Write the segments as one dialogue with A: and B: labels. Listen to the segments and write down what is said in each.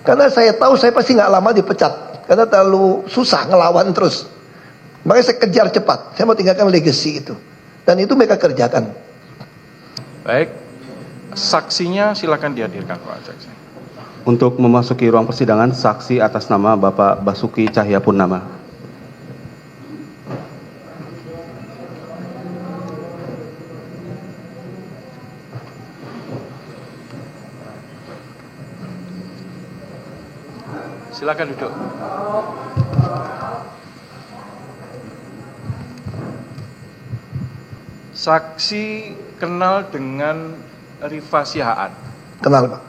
A: Karena saya tahu saya pasti nggak lama dipecat. Karena terlalu susah ngelawan terus. Makanya saya kejar cepat. Saya mau tinggalkan legacy itu. Dan itu mereka kerjakan.
B: Baik, saksinya silakan dihadirkan Pak Saksi.
C: Untuk memasuki ruang persidangan, saksi atas nama Bapak Basuki Cahayapurnama.
B: Silakan duduk. Saksi kenal dengan Rifa Sihaan,
A: Kenal Pak?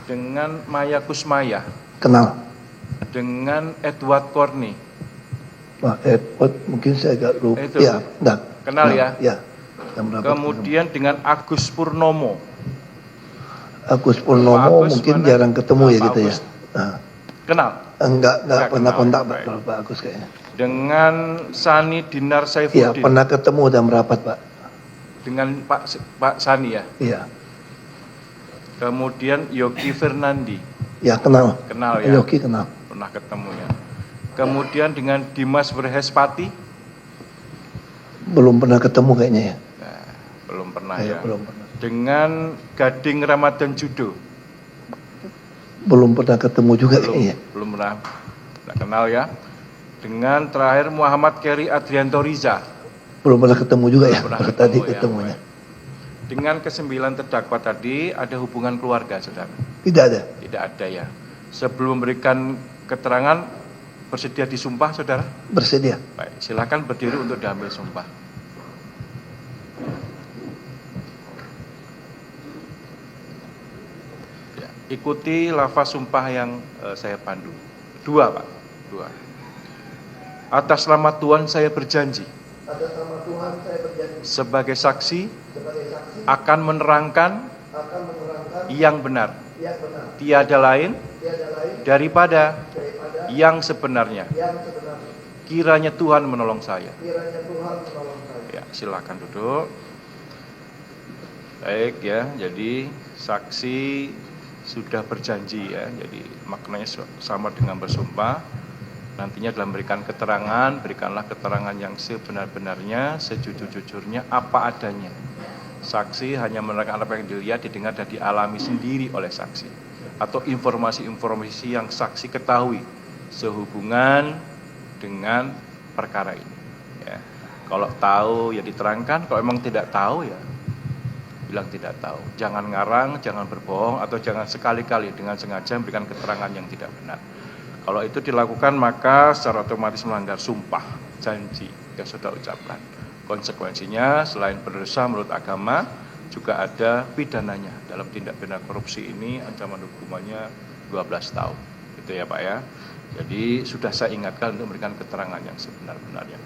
B: dengan Maya Kusmaya,
A: Kenal.
B: dengan Edward Corney.
A: Pak Edward mungkin saya agak lupa.
B: Itu.
A: Ya, enggak.
B: Kenal ya?
A: Ya. Yang berapa?
B: Kemudian dengan Agus Purnomo.
A: Agus
B: Pak
A: Purnomo
B: Agus
A: mungkin
B: mana?
A: jarang ketemu ya
B: Pak
A: gitu ya.
B: Agus.
A: Nah,
B: Kenal.
A: enggak
B: Enggak
A: pernah
B: kenal,
A: kontak
B: baik.
A: Pak Agus kayaknya.
B: Dengan Sani Dinar
A: Iya,
B: Saifuddin.
A: pernah ketemu dan merapat Pak.
B: Dengan Pak Sani ya.
A: Iya.
B: Kemudian Yogi Fernandi.
A: Ya, kenal.
B: Kenal ya.
A: Yogi kenal.
B: Pernah ketemu ya. Kemudian dengan Dimas Berhespati.
A: Belum pernah ketemu kayaknya ya.
B: Nah, belum pernah
A: Iya,
B: ya.
A: belum pernah.
B: Dengan Gading Ramadan Judo.
A: Belum pernah ketemu juga kayaknya.
B: Belum pernah. Tidak kenal ya. Dengan terakhir Muhammad Keri Adrianto Riza.
A: Belum pernah ketemu juga ya.
B: Belum pernah
A: Baru
B: ketemu
A: tadi
B: ya,
A: ketemunya.
B: Dengan ke-9 terdakwa tadi ada hubungan keluarga, saudara?
A: Tidak ada.
B: Tidak ada ya. Sebelum memberikan keterangan, bersedia disumpah, saudara?
A: Bersedia.
B: Baik, silakan berdiri untuk diambil sumpah. Ya, ikuti lafaz sumpah yang saya pandu. Dua, Pak. Dua. Atas nama Tuhan saya berjanji.
A: Atas nama Tuhan saya berjanji.
B: Sebagai saksi
A: Sebagai saksi
B: akan menerangkan
A: akan menerangkan
B: yang benar.
A: yang benar.
B: Tiada lain
A: Tiada lain
B: daripada
A: daripada
B: yang sebenarnya.
A: yang sebenarnya.
B: Kiranya Tuhan menolong saya.
A: Kiranya Tuhan menolong saya.
B: Ya, silakan duduk. Baik ya, jadi saksi sudah berjanji ya. Jadi maknanya sama dengan bersumpah. Nantinya dalam memberikan keterangan, berikanlah keterangan yang sebenar-benarnya, sejujur-jujurnya, apa adanya. Saksi hanya menerangkan apa yang dilihat, didengar, dan dialami sendiri oleh saksi. Atau informasi-informasi yang saksi ketahui sehubungan dengan perkara ini. Ya. Kalau tahu ya diterangkan, kalau memang tidak tahu ya bilang tidak tahu. Jangan ngarang, jangan berbohong, atau jangan sekali-kali dengan sengaja memberikan keterangan yang tidak benar. Kalau itu dilakukan maka secara otomatis melanggar sumpah janji yang sudah ucapkan. Konsekuensinya selain berdosa menurut agama juga ada pidananya. Dalam tindak pidana korupsi ini ancaman hukumannya 12 tahun. Gitu ya Pak ya. Jadi sudah saya ingatkan untuk memberikan keterangan yang sebenar-benarnya.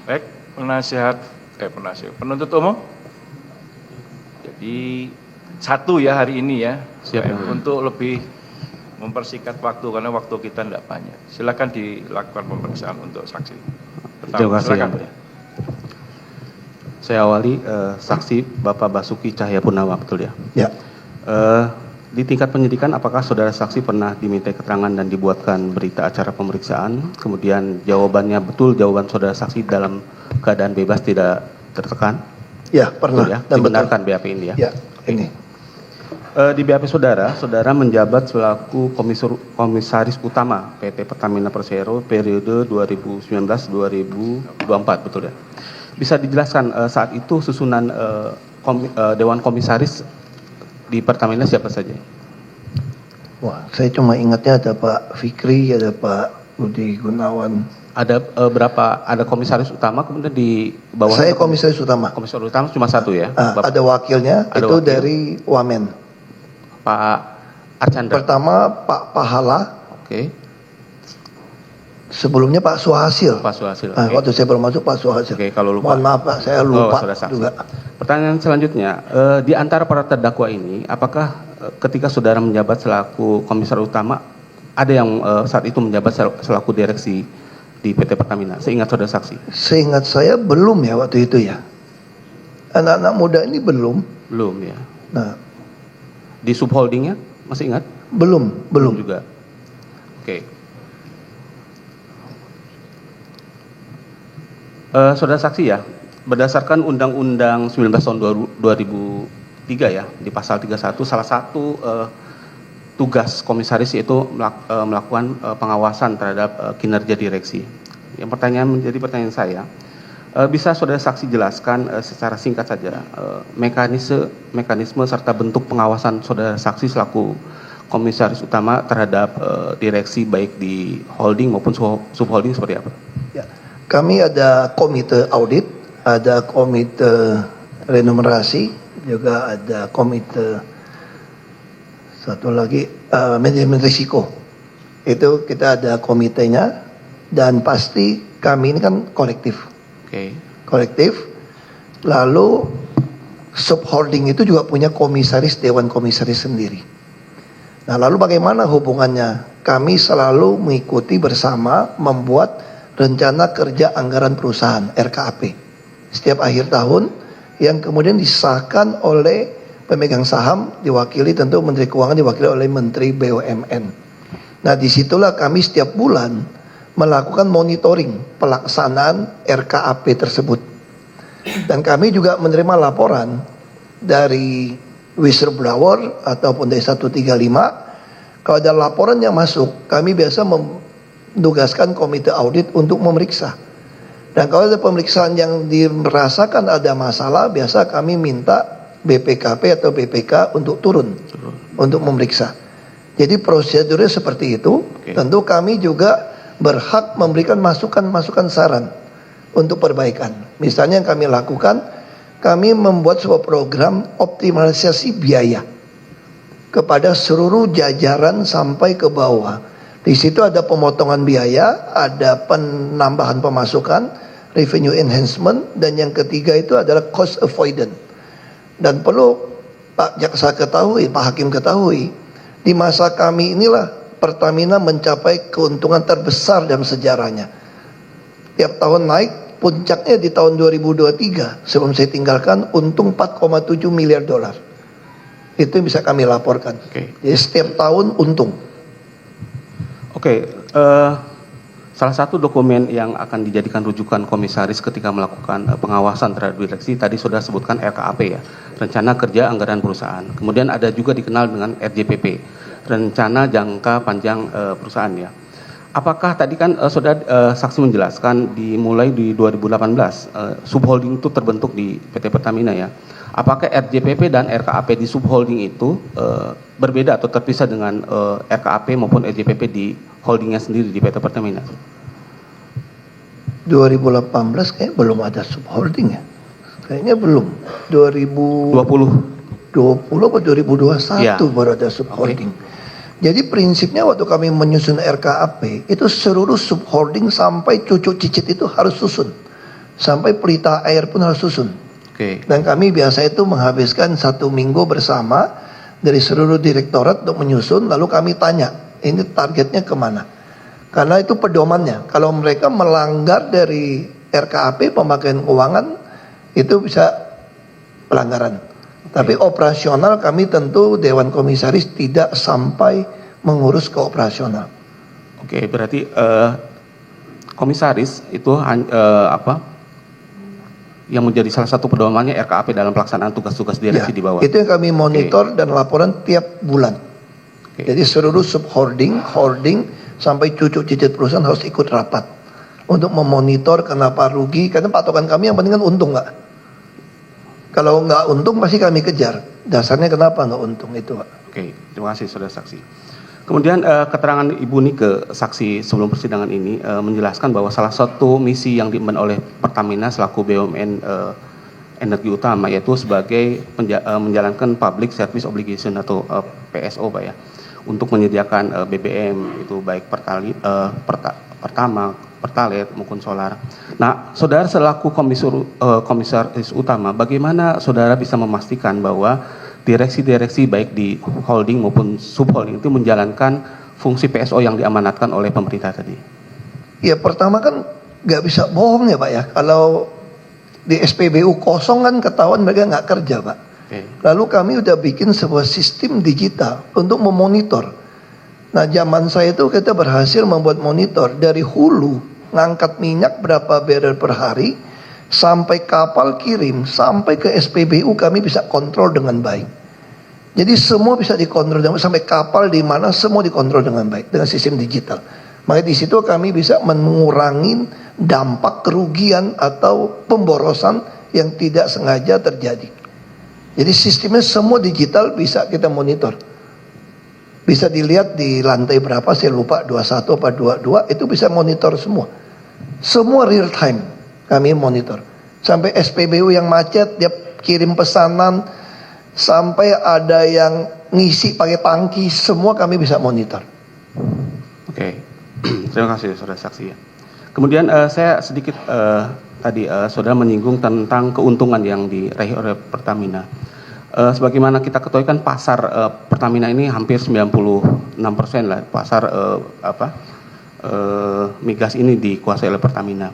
B: Baik, penuntut umum. Jadi satu ya hari ini ya.
C: Siap,
B: Baik, untuk lebih mempersingkat waktu karena waktu kita tidak banyak. Silakan dilakukan pemeriksaan untuk saksi.
C: Terima kasih.
B: Silakan.
C: Ya. Saya awali saksi Bapak Basuki Cahayapurnama, betul ya?
A: Ya.
C: Di tingkat penyidikan, apakah saudara saksi pernah diminta keterangan dan dibuatkan berita acara pemeriksaan? Kemudian jawabannya betul, jawaban saudara saksi dalam keadaan bebas tidak tertekan?
A: Ya, pernah.
C: Betul ya?
A: Dan
C: Dibenarkan BAP ini ya?
A: Ya, ini.
C: Di BAP saudara menjabat selaku komisaris utama PT Pertamina Persero periode 2019-2024, betul ya? Bisa dijelaskan saat itu susunan Dewan Komisaris di Pertamina siapa saja?
A: Wah, saya cuma ingatnya ada Pak Fikri, ada Pak Budi Gunawan.
C: Ada berapa? Ada komisaris utama, kemudian di bawah.
A: Saya komisaris utama.
C: Komisaris utama cuma satu ya?
A: Ada wakilnya,
C: Ada
A: itu
C: wakil.
A: dari Wamen.
C: Pak Archandra.
A: Pertama Pak Pahala,
C: Oke.
A: sebelumnya Pak Suhasil.
C: Pak Suhasil.
A: Nah,
C: Oke.
A: waktu saya baru masuk Pak Suhasil.
C: Oke, kalau lupa.
A: Mohon maaf Pak, saya lupa
C: saudara saksi.
A: juga.
C: Pertanyaan selanjutnya, di antara para terdakwa ini, apakah ketika saudara menjabat selaku komisaris utama, ada yang saat itu menjabat selaku direksi di PT Pertamina? Seingat saudara saksi.
A: Seingat saya belum ya waktu itu ya. Anak-anak muda ini belum.
C: Belum ya.
A: Nah,
C: Di subholdingnya masih ingat?
A: Belum.
C: juga. Oke. Saudara saksi ya, berdasarkan Undang-Undang 19 tahun 2003 ya, di pasal 31 salah satu tugas komisaris yaitu melakukan pengawasan terhadap kinerja direksi. Yang menjadi pertanyaan saya, bisa saudara saksi jelaskan secara singkat saja mekanisme serta bentuk pengawasan saudara saksi selaku komisaris utama terhadap direksi baik di holding maupun subholding seperti apa?
A: Ya. Kami ada komite audit, ada komite remunerasi, juga ada komite satu lagi manajemen risiko. Itu kita ada komitenya, dan pasti kami ini kan kolektif.
C: Oke.
A: Kolektif. Lalu subholding itu juga punya komisaris, dewan komisaris sendiri. Nah, lalu bagaimana hubungannya? Kami selalu mengikuti bersama membuat rencana kerja anggaran perusahaan RKAP setiap akhir tahun, yang kemudian disahkan oleh pemegang saham, diwakili tentu Menteri Keuangan, diwakili oleh Menteri BUMN. Nah, disitulah kami setiap bulan melakukan monitoring pelaksanaan RKAP tersebut. Dan kami juga menerima laporan dari whistleblower ataupun dari 135. Kalau ada laporan yang masuk, kami biasa menugaskan komite audit untuk memeriksa. Dan kalau ada pemeriksaan yang dirasakan ada masalah, biasa kami minta BPKP atau BPK untuk turun untuk memeriksa. Jadi prosedurnya seperti itu.
C: Oke.
A: Tentu kami juga berhak memberikan masukan-masukan saran untuk perbaikan. Misalnya yang kami lakukan, kami membuat sebuah program optimalisasi biaya kepada seluruh jajaran sampai ke bawah. Di situ ada pemotongan biaya, ada penambahan pemasukan, revenue enhancement, dan yang ketiga itu adalah cost avoidance. Dan perlu Pak Jaksa ketahui, Pak Hakim ketahui, di masa kami inilah Pertamina mencapai keuntungan terbesar dalam sejarahnya. Tiap tahun naik, puncaknya di tahun 2023, sebelum saya tinggalkan, untung 4,7 miliar dolar. Itu yang bisa kami laporkan.
C: Oke.
A: Jadi setiap tahun untung.
C: Oke, salah satu dokumen yang akan dijadikan rujukan komisaris ketika melakukan pengawasan terhadap direksi tadi sudah sebutkan RKAP ya, Rencana Kerja Anggaran Perusahaan. Kemudian ada juga dikenal dengan RJPP, Rencana Jangka Panjang Perusahaan ya. Apakah tadi kan sudah saksi menjelaskan dimulai di 2018 subholding itu terbentuk di PT Pertamina ya. Apakah RJPP dan RKAP di subholding itu berbeda atau terpisah dengan RKAP maupun RJPP di holdingnya sendiri di PT Pertamina?
A: 2018 kayaknya belum ada subholding ya. Kayaknya belum. 2020 atau 2021
C: Ya.
A: baru ada subholding. Jadi prinsipnya waktu kami menyusun RKAP, itu seluruh subholding sampai cucu cicit itu harus susun. Sampai pelita air pun harus susun.
C: Oke.
A: Dan kami biasa itu menghabiskan 1 minggu bersama dari seluruh direktorat untuk menyusun, lalu kami tanya, ini targetnya kemana? Karena itu pedomannya. Kalau mereka melanggar dari RKAP pemakaian keuangan, itu bisa pelanggaran. Tapi operasional kami tentu Dewan Komisaris tidak sampai mengurus ke operasional.
C: Oke, berarti komisaris itu yang menjadi salah satu pedomannya RKAP dalam pelaksanaan tugas-tugas direksi
A: Ya,
C: di bawah.
A: itu yang kami monitor dan laporan tiap bulan.
C: Oke.
A: Jadi seluruh subholding, holding, sampai cucu cicit perusahaan harus ikut rapat untuk memonitor kenapa rugi. Karena patokan kami yang penting kan untung nggak. Kalau nggak untung pasti kami kejar. Dasarnya kenapa nggak untung itu, Pak.
C: Oke, terima kasih saudara saksi. Kemudian keterangan Ibu Nike, saksi sebelum persidangan ini menjelaskan bahwa salah satu misi yang diemban oleh Pertamina selaku BUMN energi utama yaitu sebagai menjalankan public service obligation atau PSO, Pak ya, untuk menyediakan BBM itu baik Pertalite maupun solar. Nah, saudara selaku komisaris utama, bagaimana saudara bisa memastikan bahwa direksi-direksi baik di holding maupun subholding itu menjalankan fungsi PSO yang diamanatkan oleh pemerintah tadi?
A: Ya pertama kan nggak bisa bohong ya Pak ya. Kalau di SPBU kosong kan ketahuan mereka nggak kerja Pak.
C: Oke.
A: Lalu kami udah bikin sebuah sistem digital untuk memonitor Nah zaman saya itu kita berhasil membuat monitor dari hulu, ngangkat minyak berapa barrel per hari, sampai kapal kirim, sampai ke SPBU kami bisa kontrol dengan baik. Jadi semua bisa dikontrol, sampai kapal di mana semua dikontrol dengan baik dengan sistem digital. Makanya di situ kami bisa mengurangi dampak kerugian atau pemborosan yang tidak sengaja terjadi. Jadi sistemnya semua digital bisa kita monitor. Bisa dilihat di lantai berapa, saya lupa 21 apa 22, itu bisa monitor semua. Semua real time kami monitor. Sampai SPBU yang macet dia kirim pesanan, sampai ada yang ngisi pakai tangki, semua kami bisa monitor.
C: Oke, terima kasih saudara saksi ya. Kemudian saya sedikit tadi saudara menyinggung tentang keuntungan yang diraih oleh Pertamina. Sebagaimana kita ketahui kan pasar Pertamina ini hampir 96% lah pasar migas ini dikuasai oleh Pertamina.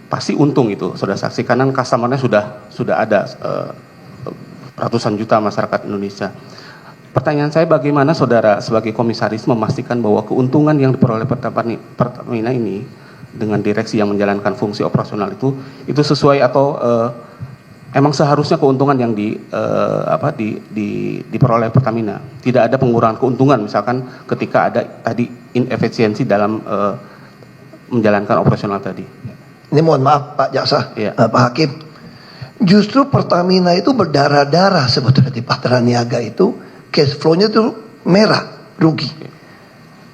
C: Pasti untung itu saudara saksi karena customer-nya sudah ada ratusan juta masyarakat Indonesia. Pertanyaan saya bagaimana saudara sebagai komisaris memastikan bahwa keuntungan yang diperoleh Pertamina ini dengan direksi yang menjalankan fungsi operasional itu sesuai atau emang seharusnya keuntungan yang diperoleh Pertamina tidak ada pengurangan keuntungan misalkan ketika ada tadi inefisiensi dalam menjalankan operasional tadi.
A: Ini mohon maaf Pak Jaksa,
C: Iya.
A: Pak Hakim. Justru Pertamina itu berdarah-darah sebetulnya di Patra Niaga itu, cash flow-nya itu merah, rugi.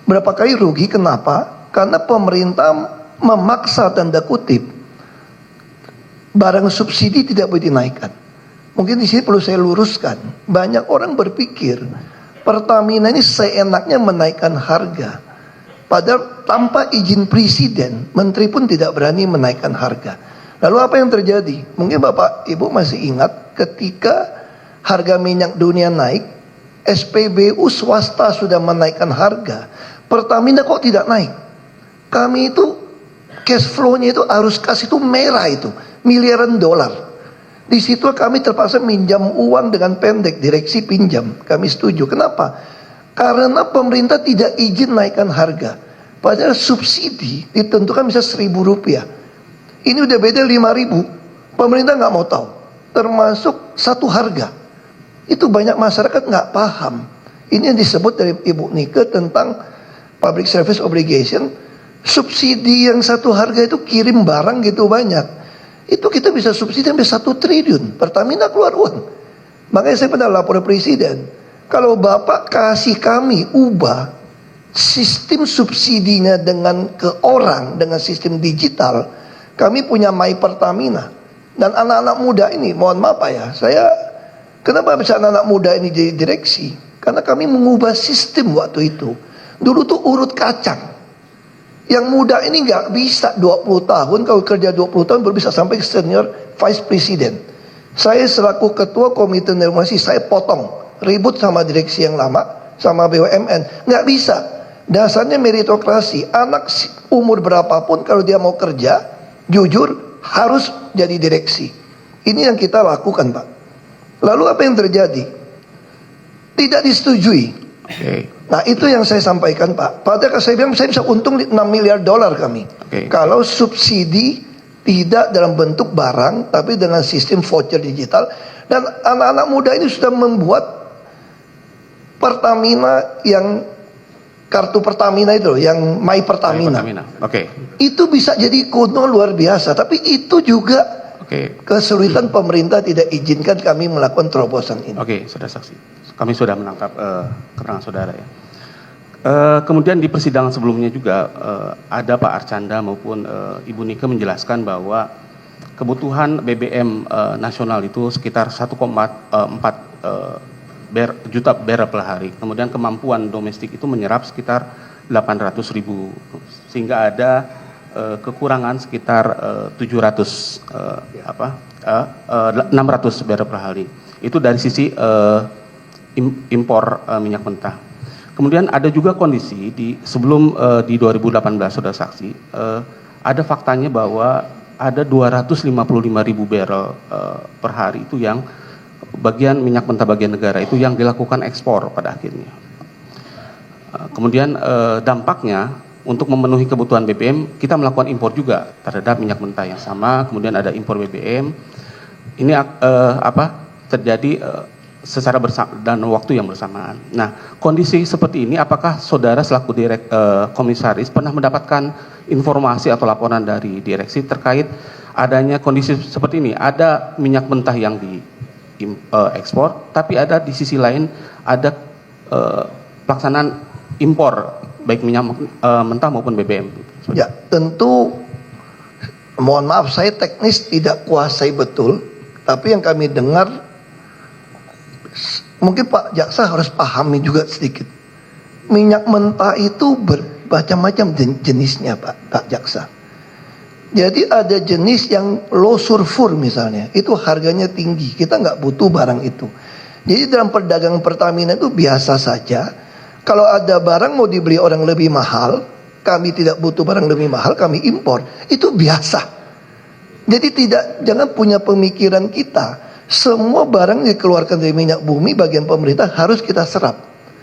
A: Berapa kali rugi, kenapa? Karena pemerintah memaksa tanda kutip barang subsidi tidak boleh dinaikkan. Mungkin di sini perlu saya luruskan. Banyak orang berpikir Pertamina ini seenaknya menaikkan harga. Padahal tanpa izin presiden, menteri pun tidak berani menaikkan harga. Lalu apa yang terjadi? Mungkin Bapak Ibu masih ingat ketika harga minyak dunia naik, SPBU swasta sudah menaikkan harga. Pertamina kok tidak naik? Kami itu cash flow-nya itu arus kas itu merah itu, miliaran dolar. Di situ kami terpaksa minjam uang dengan pendek, direksi pinjam. Kami setuju. Kenapa? Karena pemerintah tidak izin naikkan harga. Padahal subsidi ditentukan bisa Rp1.000. Ini udah beda 5.000. Pemerintah nggak mau tahu. Termasuk satu harga. Itu banyak masyarakat nggak paham. Ini yang disebut dari Ibu Nike tentang public service obligation. Subsidi yang satu harga itu kirim barang gitu banyak. Itu kita bisa subsidi sampai 1 triliun. Pertamina keluar uang. Makanya saya pernah lapor presiden. Kalau Bapak kasih kami ubah sistem subsidinya dengan ke orang, dengan sistem digital, kami punya My Pertamina. Dan anak-anak muda ini, mohon maaf Pak ya, kenapa bisa anak-anak muda ini jadi direksi? Karena kami mengubah sistem waktu itu. Dulu tuh urut kacang. Yang muda ini nggak bisa 20 tahun, kalau kerja 20 tahun baru bisa sampai ke senior vice president. Saya selaku ketua komite normasi, saya potong. Ribut sama direksi yang lama, sama BUMN. Nggak bisa. Dasarnya meritokrasi. Anak umur berapapun kalau dia mau kerja, jujur harus jadi direksi. Ini yang kita lakukan Pak. Lalu apa yang terjadi? Tidak disetujui.
C: Oke.
A: Nah itu yang saya sampaikan Pak. Padahal saya bilang saya bisa untung $6 miliar kami.
C: Oke.
A: Kalau subsidi tidak dalam bentuk barang, tapi dengan sistem voucher digital. Dan anak-anak muda ini sudah membuat Pertamina yang kartu Pertamina itu, yang My Pertamina.
C: Oke.
A: Itu bisa jadi kuno luar biasa. Tapi itu juga kesulitan pemerintah tidak izinkan kami melakukan terobosan ini.
C: Oke, saudara saksi. Kami sudah menangkap keterangan saudara ya. Kemudian di persidangan sebelumnya juga ada Pak Arcanda maupun Ibu Nike menjelaskan bahwa kebutuhan BBM nasional itu sekitar 1,4 juta barrel per hari. Kemudian kemampuan domestik itu menyerap sekitar 800.000, sehingga ada kekurangan sekitar 600 barrel per hari. Itu dari sisi impor minyak mentah. Kemudian ada juga kondisi sebelum di 2018 saudara saksi, ada faktanya bahwa ada 255.000 barrel per hari itu yang bagian minyak mentah bagian negara itu yang dilakukan ekspor pada akhirnya. Kemudian dampaknya untuk memenuhi kebutuhan BBM kita melakukan impor juga terhadap minyak mentah yang sama. Kemudian ada impor BBM. Ini terjadi secara dan waktu yang bersamaan. Nah, kondisi seperti ini apakah saudara selaku komisaris pernah mendapatkan informasi atau laporan dari direksi terkait adanya kondisi seperti ini? Ada minyak mentah yang diekspor, tapi ada di sisi lain ada pelaksanaan impor baik minyak mentah maupun BBM.
A: Ya, tentu mohon maaf saya teknis tidak kuasai betul, tapi yang kami dengar mungkin Pak Jaksa harus pahami juga sedikit. Minyak mentah itu bermacam-macam jenisnya Pak Jaksa. Jadi ada jenis yang low sulfur misalnya, itu harganya tinggi, kita nggak butuh barang itu. Jadi dalam perdagangan Pertamina itu biasa saja. Kalau ada barang mau dibeli orang lebih mahal, kami tidak butuh barang lebih mahal, kami impor. Itu biasa. Jadi jangan punya pemikiran kita. Semua barang yang dikeluarkan dari minyak bumi bagian pemerintah harus kita serap.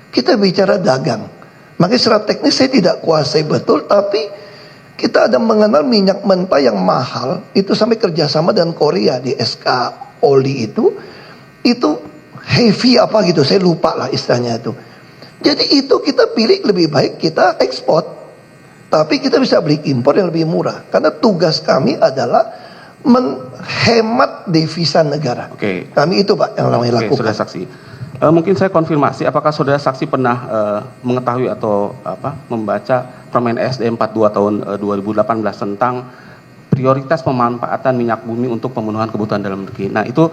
A: Kita bicara dagang. Makanya secara teknis saya tidak kuasai betul, tapi kita ada mengenal minyak mentah yang mahal. Itu sampai kerjasama dengan Korea di SK Oli itu heavy apa gitu, saya lupa lah istilahnya itu. Jadi itu kita pilih lebih baik kita ekspor. Tapi kita bisa beli impor yang lebih murah. Karena tugas kami adalah menghemat devisa negara.
C: Oke.
A: Kami itu Pak yang namanya lakukan.
C: Saudara saksi. Mungkin saya konfirmasi, apakah saudara saksi pernah mengetahui atau membaca Permen SD 42 tahun 2018 tentang prioritas pemanfaatan minyak bumi untuk pemenuhan kebutuhan dalam negeri. Nah itu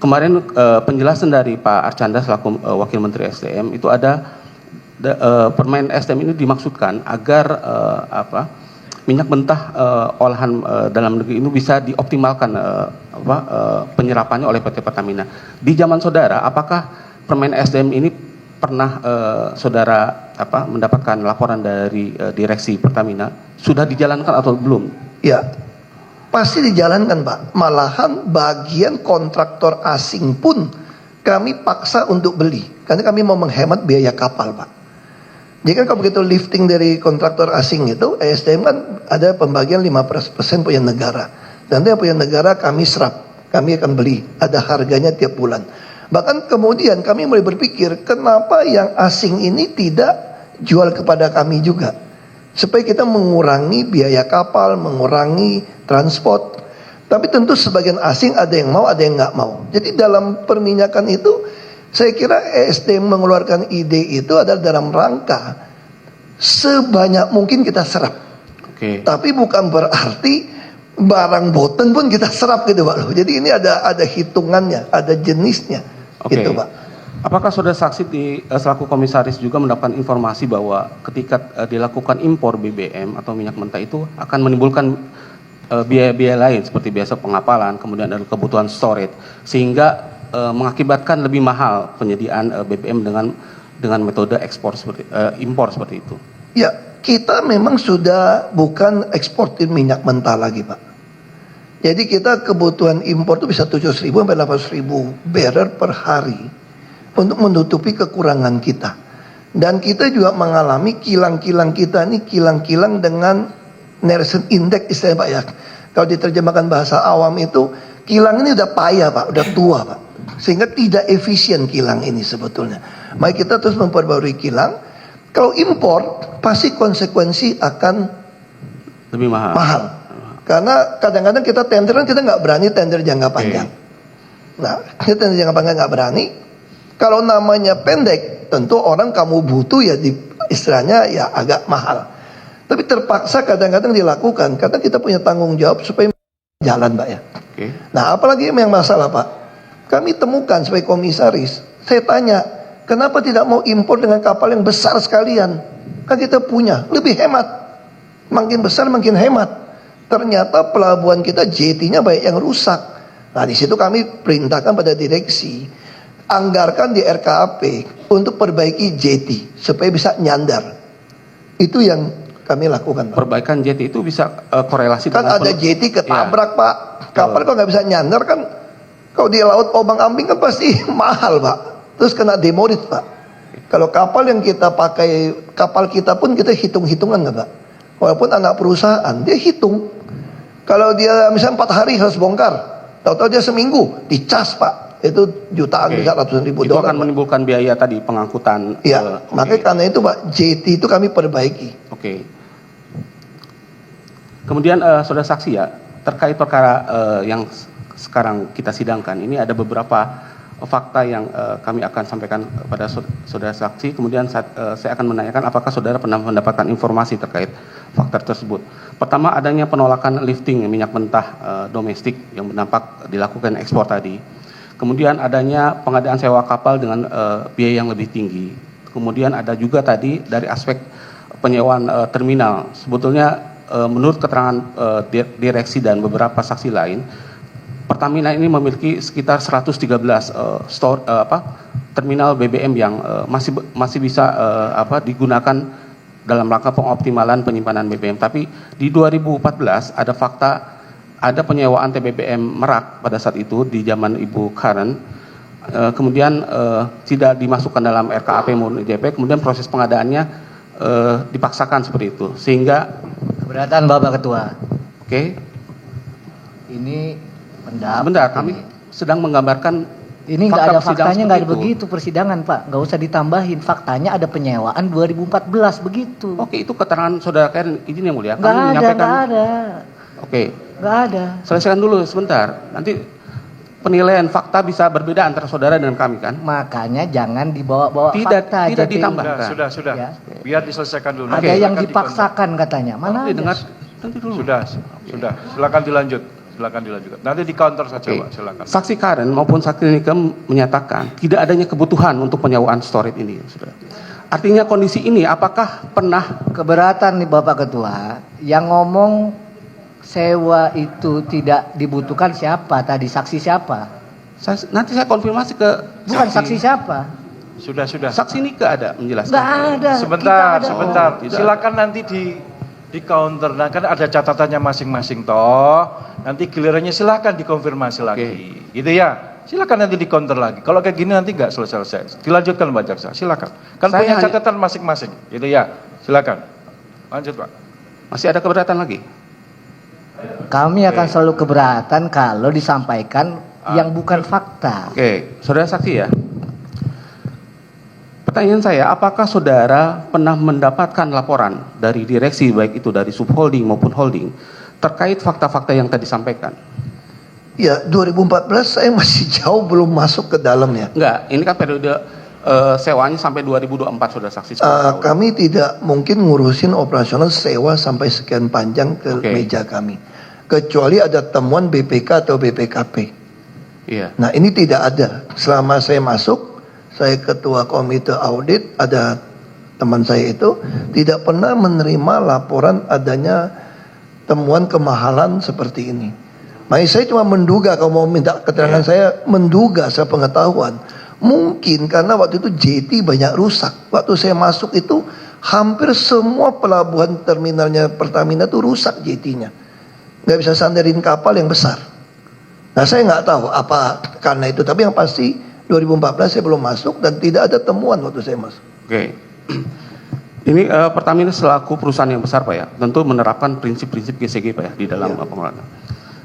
C: kemarin penjelasan dari Pak Archandra selaku Wakil Menteri SDM itu ada Permen SDM ini dimaksudkan agar minyak mentah olahan dalam negeri ini bisa dioptimalkan penyerapannya oleh PT Pertamina. Di zaman saudara, apakah Permen SDM ini pernah saudara mendapatkan laporan dari direksi Pertamina? Sudah dijalankan atau belum?
A: Ya, pasti dijalankan Pak. Malahan bagian kontraktor asing pun kami paksa untuk beli. Karena kami mau menghemat biaya kapal Pak. Jadi kan kalau begitu lifting dari kontraktor asing itu, SDM kan ada pembagian 5% punya negara. Dan yang punya negara kami serap, kami akan beli, ada harganya tiap bulan. Bahkan kemudian kami mulai berpikir, kenapa yang asing ini tidak jual kepada kami juga? Supaya kita mengurangi biaya kapal, mengurangi transport. Tapi tentu sebagian asing ada yang mau, ada yang nggak mau. Jadi dalam perminyakan itu, saya kira ESDM mengeluarkan ide itu adalah dalam rangka sebanyak mungkin kita serap.
C: Oke.
A: Tapi bukan berarti barang boten pun kita serap gitu Pak. Jadi ini ada hitungannya, ada jenisnya.
C: Oke.
A: Gitu Pak.
C: Apakah saudara saksi selaku komisaris juga mendapatkan informasi bahwa ketika dilakukan impor BBM atau minyak mentah itu akan menimbulkan biaya-biaya lain seperti biasa pengapalan, kemudian ada kebutuhan storage, sehingga mengakibatkan lebih mahal penyediaan BBM dengan metode impor seperti itu?
A: Ya, kita memang sudah bukan eksportir minyak mentah lagi Pak. Jadi kita kebutuhan impor itu bisa 700.000 sampai 800.000 barrel per hari untuk menutupi kekurangan kita. Dan kita juga mengalami kilang-kilang kita ini kilang-kilang dengan Nelson Index istilahnya Pak ya. Kalau diterjemahkan bahasa awam itu kilang ini udah payah Pak, udah tua Pak. Sehingga tidak efisien kilang ini sebetulnya. Maka kita terus memperbarui kilang. Kalau impor pasti konsekuensi akan
C: Lebih mahal.
A: Karena kadang-kadang kita tender kan kita nggak berani tender jangka panjang. Nah, kita tender jangka panjang nggak berani. Kalau namanya pendek, tentu orang kamu butuh ya istilahnya ya agak mahal. Tapi terpaksa kadang-kadang dilakukan karena kita punya tanggung jawab supaya jalan Pak ya.
C: Oke.
A: Nah, apalagi yang masalah Pak? Kami temukan sebagai komisaris, saya tanya, kenapa tidak mau impor dengan kapal yang besar sekalian? Kan kita punya, lebih hemat. Makin besar makin hemat. Ternyata pelabuhan kita jetty-nya banyak yang rusak. Nah, di situ kami perintahkan pada direksi, anggarkan di RKAP untuk perbaiki jetty supaya bisa nyandar. Itu yang kami lakukan Pak.
C: Perbaikan jetty itu bisa korelasi
A: Kan
C: dengan
A: ada jetty ketabrak
C: Ya.
A: Pak. Kapal kok nggak bisa nyandar kan? Kalau di laut obang ambing kan pasti mahal Pak. Terus kena demorit Pak. Kalau kapal yang kita pakai, kapal kita pun kita hitung-hitungan nggak Pak? Walaupun anak perusahaan, dia hitung. Kalau dia misalnya 4 hari harus bongkar, tahu-tahu dia seminggu, dicas Pak. Itu jutaan, bisa ratusan ribu
C: Itu
A: dolar.
C: akan menimbulkan biaya tadi, pengangkutan.
A: Iya, makanya karena itu Pak, JT itu kami perbaiki.
C: Oke. Kemudian saudara saksi ya, terkait perkara yang sekarang kita sidangkan, ini ada beberapa fakta yang kami akan sampaikan kepada saudara saksi. Kemudian saya akan menanyakan apakah saudara pernah mendapatkan informasi terkait fakta tersebut. Pertama, adanya penolakan lifting minyak mentah domestik yang berdampak dilakukan ekspor tadi. Kemudian adanya pengadaan sewa kapal dengan biaya yang lebih tinggi. Kemudian ada juga tadi dari aspek penyewaan terminal. Sebetulnya menurut keterangan direksi dan beberapa saksi lain, Pertamina ini memiliki sekitar 113 terminal BBM yang masih bisa digunakan dalam rangka pengoptimalan penyimpanan BBM. Tapi di 2014 ada fakta ada penyewaan TBBM Merak pada saat itu di zaman Ibu Karen, kemudian tidak dimasukkan dalam RKAP maupun IJP, kemudian proses pengadaannya dipaksakan seperti itu, sehingga
D: Keberatan Bapak Ketua.
C: Oke.
D: Ini pendapat.
C: Bentar, kami sedang menggambarkan.
D: Ini nggak
C: fakta
D: ada
C: persidangan
D: faktanya, nggak ada
C: seperti itu.
D: begitu persidangan Pak, nggak usah ditambahin. Faktanya ada penyewaan 2014 begitu.
C: Oke, itu keterangan saudara Karen, izin yang mulia.
D: Nggak ada, nggak ada,
C: Oke,
D: nggak ada.
C: selesaikan dulu sebentar. Nanti penilaian fakta bisa berbeda antara saudara dan kami kan?
D: Makanya jangan dibawa-bawa
C: Tidak-
D: fakta.
C: tidak
D: jadi
C: ditambah.
B: Sudah.
D: Ya.
B: Biar diselesaikan dulu.
D: Ada
B: Nanti
D: yang
B: silakan
D: dipaksakan katanya. Mana
C: Nanti
D: ada?
C: dengar nanti dulu.
B: Sudah. Silakan dilanjut. Nanti di counter saja,
C: Oke.
B: Pak. Silakan.
C: Saksi Karen maupun saksi Nika menyatakan tidak adanya kebutuhan untuk penyewaan storage ini, saudara. Artinya kondisi ini apakah pernah
D: Keberatan nih Bapak Ketua, yang ngomong sewa itu tidak dibutuhkan siapa tadi? Saksi siapa?
C: nanti saya konfirmasi ke
D: Bukan saksi siapa?
B: Sudah.
C: Saksi Nika ada menjelaskan.
D: Nggak ada.
B: Sebentar.
D: Kita ada.
C: tidak.
B: Silakan nanti di counter. Nah, kan ada catatannya masing-masing toh. Nanti gilirannya silakan dikonfirmasi lagi. Gitu ya. Silakan nanti di counter lagi. Kalau kayak gini nanti nggak selesai. Dilanjutkan Pak Jaksa. Silakan. Kan
C: Saya
B: punya
C: hanya-
B: catatan masing-masing. Gitu ya. Silakan. Lanjut, Pak.
C: Masih ada keberatan lagi?
D: Kami akan selalu keberatan kalau disampaikan yang bukan fakta.
C: Oke, saudara saksi ya. Pertanyaan saya, apakah saudara pernah mendapatkan laporan dari direksi, baik itu dari subholding maupun holding, terkait fakta-fakta yang tadi disampaikan?
A: Ya 2014 saya masih jauh belum masuk ke dalamnya.
C: Enggak, ini kan periode sewanya sampai 2024, saudara saksi.
A: Kami tidak mungkin ngurusin operasional sewa sampai sekian panjang ke
C: Oke.
A: meja kami. Kecuali ada temuan BPK atau BPKP.
C: Iya.
A: Nah ini tidak ada. Selama saya masuk, saya ketua komite audit, ada teman saya itu, tidak pernah menerima laporan adanya temuan kemahalan seperti ini. Makanya saya cuma menduga, kalau mau minta keterangan saya, menduga sepengetahuan. Mungkin karena waktu itu JT banyak rusak. Waktu saya masuk itu, hampir semua pelabuhan terminalnya Pertamina itu rusak JT-nya. Nggak bisa sandarin kapal yang besar. Nah saya nggak tahu apa karena itu, tapi yang pasti 2014 saya belum masuk dan tidak ada temuan waktu saya masuk.
C: Oke. Ini Pertamina selaku perusahaan yang besar Pak ya, tentu menerapkan prinsip-prinsip GCG Pak ya di dalam pengelolaan.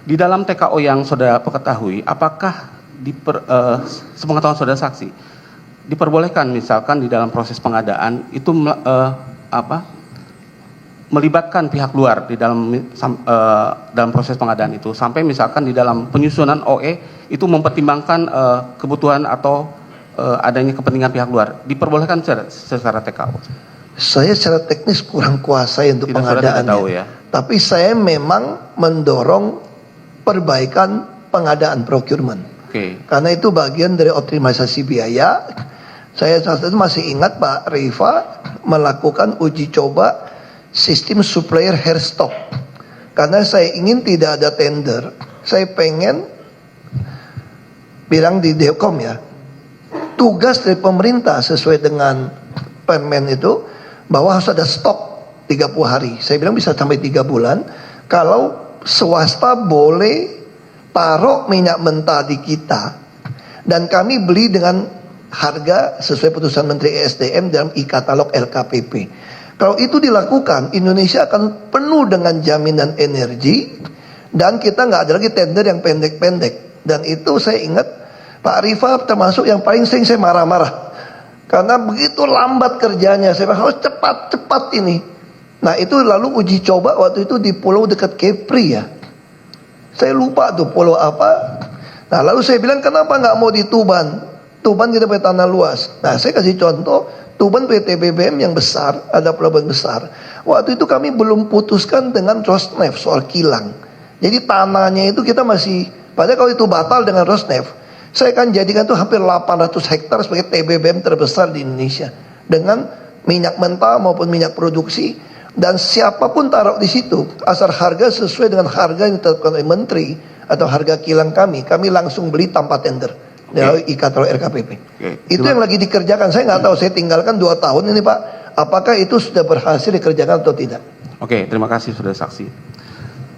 C: Di dalam TKO yang saudara ketahui, apakah sepengetahuan saudara saksi diperbolehkan misalkan di dalam proses pengadaan itu melibatkan pihak luar di dalam proses pengadaan itu, sampai misalkan di dalam penyusunan OE itu mempertimbangkan kebutuhan atau adanya kepentingan pihak luar, diperbolehkan secara TKO?
A: Saya secara teknis kurang kuasai untuk
C: Tidak, saudara tidak
A: pengadaannya.
C: tahu ya.
A: Tapi saya memang mendorong perbaikan pengadaan procurement.
C: Oke.
A: Karena itu bagian dari optimalisasi biaya. Saya saat itu masih ingat Pak Rifa melakukan uji coba sistem supplier hair stock. Karena saya ingin tidak ada tender. Saya pengen bilang di Dekom ya, tugas dari pemerintah sesuai dengan Permen itu bahwa harus ada stok 30 hari. Saya bilang bisa sampai 3 bulan. Kalau swasta boleh taruh minyak mentah di kita dan kami beli dengan harga sesuai putusan Menteri ESDM dalam e-katalog LKPP. Kalau itu dilakukan, Indonesia akan penuh dengan jaminan energi dan kita nggak ada lagi tender yang pendek-pendek. Dan itu saya ingat Pak Rifa termasuk yang paling sering saya marah-marah karena begitu lambat kerjanya. Saya harus cepat-cepat ini. Nah itu lalu uji coba waktu itu di pulau dekat Kepri ya. Saya lupa tuh pulau apa. Nah lalu saya bilang kenapa nggak mau di Tuban? Tuban kita punya tanah luas. Nah saya kasih contoh, Tuban PT BBM yang besar, ada pelabuhan besar. Waktu itu kami belum putuskan dengan Rosneft soal kilang. Jadi tanahnya itu kita masih, padahal kalau itu batal dengan Rosneft, saya akan jadikan itu hampir 800 hektar sebagai TBBM terbesar di Indonesia. Dengan minyak mentah maupun minyak produksi. Dan siapapun taruh di situ, asal harga sesuai dengan harga yang ditetapkan oleh Menteri atau harga kilang kami langsung beli tanpa tender. Dari e-katalog RKPP. Itu yang lagi dikerjakan. Saya nggak tahu, saya tinggalkan 2 tahun ini Pak. Apakah itu sudah berhasil dikerjakan atau tidak?
C: Oke, terima kasih saudara saksi.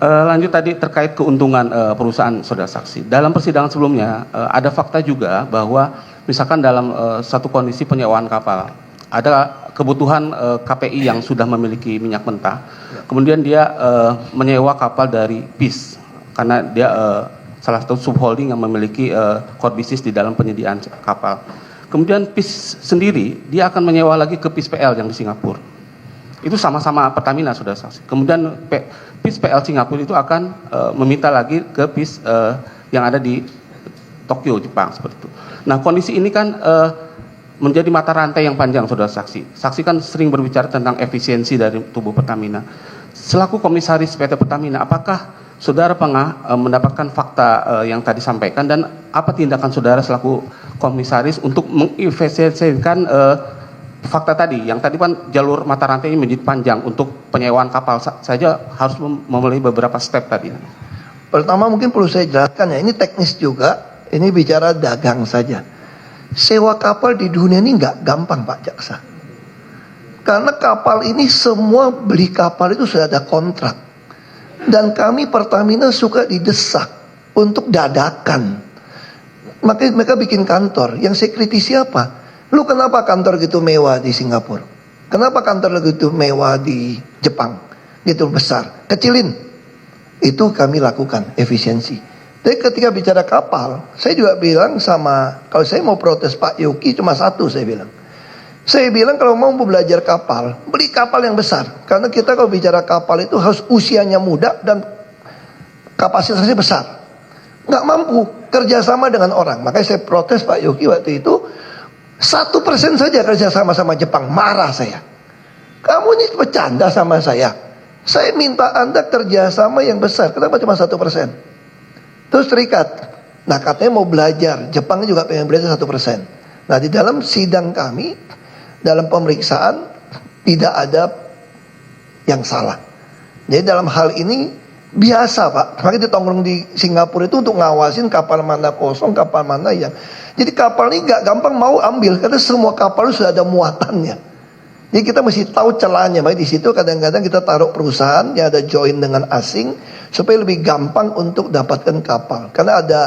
C: Lanjut tadi terkait keuntungan perusahaan saudara saksi. Dalam persidangan sebelumnya ada fakta juga bahwa misalkan dalam satu kondisi penyewaan kapal ada kebutuhan KPI yang sudah memiliki minyak mentah, kemudian dia menyewa kapal dari PIS karena dia salah satu subholding yang memiliki core business di dalam penyediaan kapal. Kemudian PIS sendiri dia akan menyewa lagi ke PIS PL yang di Singapura. Itu sama-sama Pertamina sudah saksi. Kemudian PIS PL Singapura itu akan meminta lagi ke PIS yang ada di Tokyo, Jepang seperti itu. Nah kondisi ini kan menjadi mata rantai yang panjang saudara saksi. Saksi kan sering berbicara tentang efisiensi dari tubuh Pertamina. Selaku komisaris PT Pertamina, apakah saudara pernah mendapatkan fakta yang tadi sampaikan dan apa tindakan saudara selaku komisaris untuk mengefisiensikan fakta tadi, yang tadi kan jalur mata rantai ini menjadi panjang untuk penyewaan kapal saja harus memenuhi beberapa step tadi.
A: Pertama mungkin perlu saya jelaskan ya, ini teknis juga, ini bicara dagang saja. Sewa kapal di dunia ini nggak gampang Pak Jaksa. Karena kapal ini semua beli kapal itu sudah ada kontrak. Dan kami Pertamina suka didesak untuk dadakan. Makanya mereka bikin kantor. Yang saya kritisi apa? Lu kenapa kantor gitu mewah di Singapura? Kenapa kantor gitu mewah di Jepang? Gitu besar. Kecilin. Itu kami lakukan efisiensi. Tapi ketika bicara kapal, saya juga bilang sama, kalau saya mau protes Pak Yuki cuma satu saya bilang. Saya bilang kalau mau belajar kapal, beli kapal yang besar. Karena kita kalau bicara kapal itu harus usianya muda dan kapasitasnya besar. Nggak mampu kerjasama dengan orang. Makanya saya protes Pak Yuki waktu itu, 1% saja kerjasama sama Jepang. Marah saya. Kamu ini bercanda sama saya. Saya minta Anda kerjasama yang besar. Kenapa cuma 1%? Terus terikat. Nah katanya mau belajar. Jepang juga pengen belajar 1%. Nah di dalam sidang kami, dalam pemeriksaan tidak ada yang salah. Jadi dalam hal ini biasa Pak. Makanya ditongkrong di Singapura itu untuk ngawasin kapal mana kosong, kapal mana yang. Jadi kapal ini gak gampang mau ambil karena semua kapal itu sudah ada muatannya. Jadi kita mesti tahu celahnya. Makanya di situ kadang-kadang kita taruh perusahaan yang ada join dengan asing supaya lebih gampang untuk dapatkan kapal. Karena ada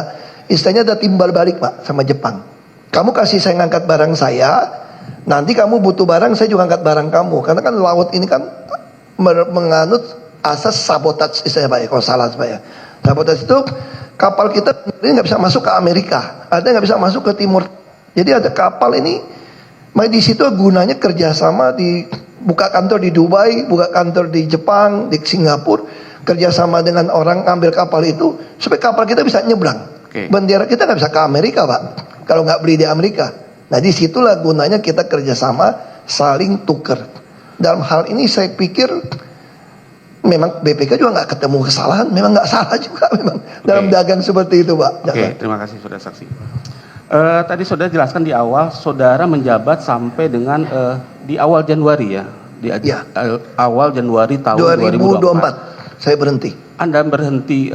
A: istilahnya ada timbal balik Pak sama Jepang. Kamu kasih saya ngangkat barang saya, nanti kamu butuh barang, saya juga angkat barang kamu. Karena kan laut ini kan menganut asas sabotage istilahnya Pak ya, kalau salah Pak ya. Sabotage itu kapal kita ini nggak bisa masuk ke Amerika, ada nggak bisa masuk ke Timur. Jadi ada kapal ini, di situ gunanya kerjasama di buka kantor di Dubai, buka kantor di Jepang, di Singapura, kerjasama dengan orang ambil kapal itu supaya kapal kita bisa nyebrang. Bendera kita nggak bisa ke Amerika Pak, kalau nggak beli di Amerika. Nah disitulah gunanya kita kerjasama saling tuker. Dalam hal ini saya pikir memang BPK juga nggak ketemu kesalahan, memang nggak salah juga memang dalam dagang seperti itu Pak.
C: Oke, terima kasih saudara saksi. Tadi saudara jelaskan di awal saudara menjabat sampai dengan di awal Januari ya, di awal Januari tahun 2024.
A: Saya berhenti.
C: Anda berhenti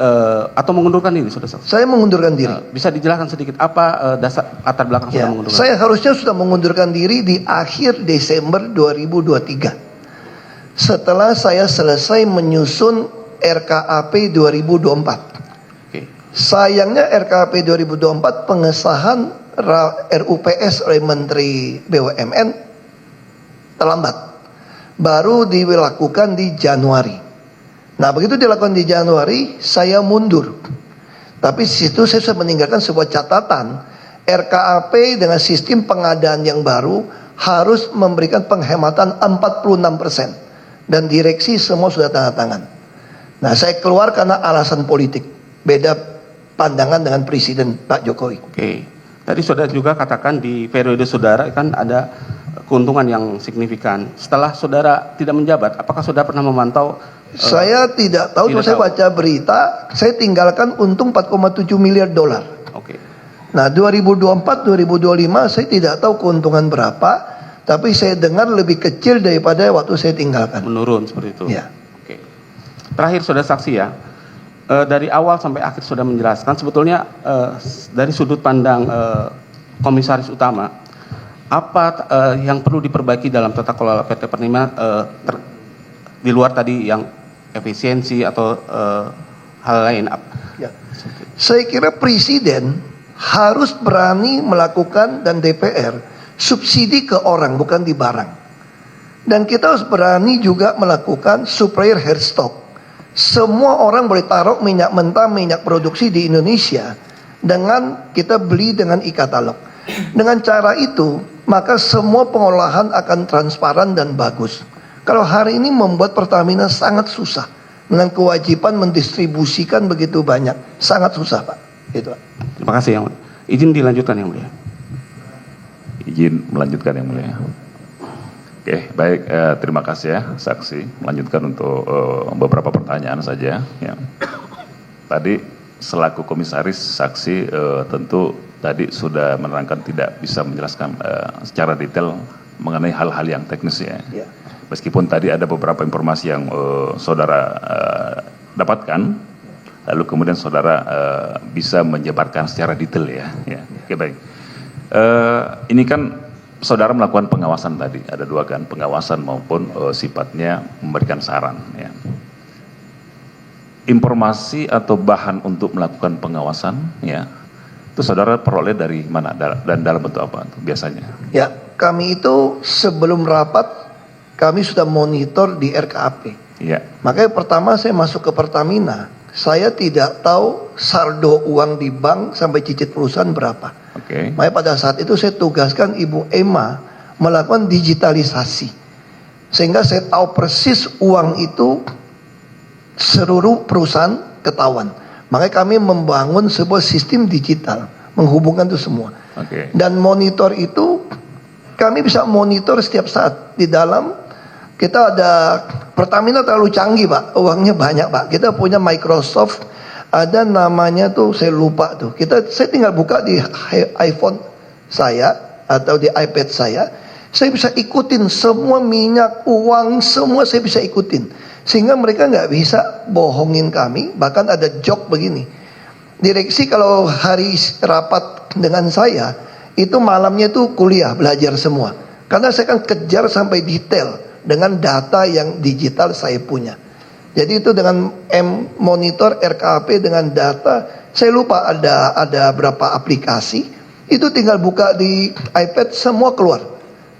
C: atau mengundurkan diri saudara saksi?
A: Saya mengundurkan diri.
C: Bisa dijelaskan sedikit apa dasar latar belakang saudara mengundurkan?
A: Saya harusnya sudah mengundurkan diri di akhir Desember 2023. Setelah saya selesai menyusun RKAP 2024. Sayangnya RKAP 2024 pengesahan RUPS oleh Menteri BUMN terlambat. Baru dilakukan di Januari. Nah, begitu dilakukan di Januari, saya mundur. Tapi di situ saya sudah meninggalkan sebuah catatan, RKAP dengan sistem pengadaan yang baru harus memberikan penghematan 46%. Dan direksi semua sudah tanda tangan. Nah, saya keluar karena alasan politik. Beda pandangan dengan Presiden Pak Jokowi.
C: Oke. Tadi saudara juga katakan di periode saudara kan ada keuntungan yang signifikan. Setelah saudara tidak menjabat, apakah saudara pernah memantau?
A: Saya tidak tahu,
C: tidak
A: saya
C: tahu.
A: baca berita, saya tinggalkan untung 4,7 miliar dolar.
C: Oke.
A: Nah, 2024, 2025 saya tidak tahu keuntungan berapa, tapi saya dengar lebih kecil daripada waktu saya tinggalkan.
C: Menurun seperti itu.
A: Ya.
C: Oke. Terakhir saudara saksi ya. Dari awal sampai akhir sudah menjelaskan sebetulnya dari sudut pandang komisaris utama apa yang perlu diperbaiki dalam tata kelola PT Pertamina di luar tadi yang efisiensi atau hal lain.
A: Ya. Saya kira Presiden harus berani melakukan dan DPR subsidi ke orang bukan di barang. Dan kita harus berani juga melakukan supplier hair stock. Semua orang boleh taruh minyak mentah, minyak produksi di Indonesia dengan kita beli dengan e-katalog. Dengan cara itu, maka semua pengolahan akan transparan dan bagus. Kalau hari ini membuat Pertamina sangat susah dengan kewajiban mendistribusikan begitu banyak, sangat susah, Pak. Itu.
C: Terima kasih yang mulia. Izin dilanjutkan yang mulia.
E: Izin melanjutkan yang mulia. Oke, baik. Terima kasih ya, saksi. Melanjutkan untuk beberapa pertanyaan saja. Ya. Tadi selaku komisaris, saksi tentu tadi sudah menerangkan tidak bisa menjelaskan secara detail mengenai hal-hal yang teknis ya.
A: Ya.
E: Meskipun tadi ada beberapa informasi yang saudara dapatkan, lalu kemudian saudara bisa menjabarkan secara detail ya. Ya. Oke, baik. Ini kan saudara melakukan pengawasan tadi, ada dua kan, pengawasan maupun sifatnya memberikan saran. Ya. Informasi atau bahan untuk melakukan pengawasan, ya, itu saudara peroleh dari mana dan dalam bentuk apa biasanya?
A: Ya, kami itu sebelum rapat kami sudah monitor di RKAP.
E: Ya.
A: Makanya pertama saya masuk ke Pertamina, saya tidak tahu saldo uang di bank sampai cicit perusahaan berapa.
E: Oke.
A: Makanya pada saat itu saya tugaskan Ibu Emma melakukan digitalisasi. Sehingga saya tahu persis uang itu seluruh perusahaan ketahuan. Makanya kami membangun sebuah sistem digital menghubungkan itu semua.
E: Oke.
A: Dan monitor itu kami bisa monitor setiap saat di dalam. Kita ada Pertamina terlalu canggih, Pak. Uangnya banyak, Pak. Kita punya Microsoft, ada namanya tuh saya lupa tuh. Saya tinggal buka di iPhone saya atau di iPad saya bisa ikutin semua minyak, uang, semua saya bisa ikutin. Sehingga mereka nggak bisa bohongin kami. Bahkan ada joke begini. Direksi kalau hari rapat dengan saya, itu malamnya tuh kuliah, belajar semua. Karena saya kan kejar sampai detail dengan data yang digital saya punya. Jadi itu dengan monitor RKAP dengan data, saya lupa ada berapa aplikasi. Itu tinggal buka di iPad semua keluar.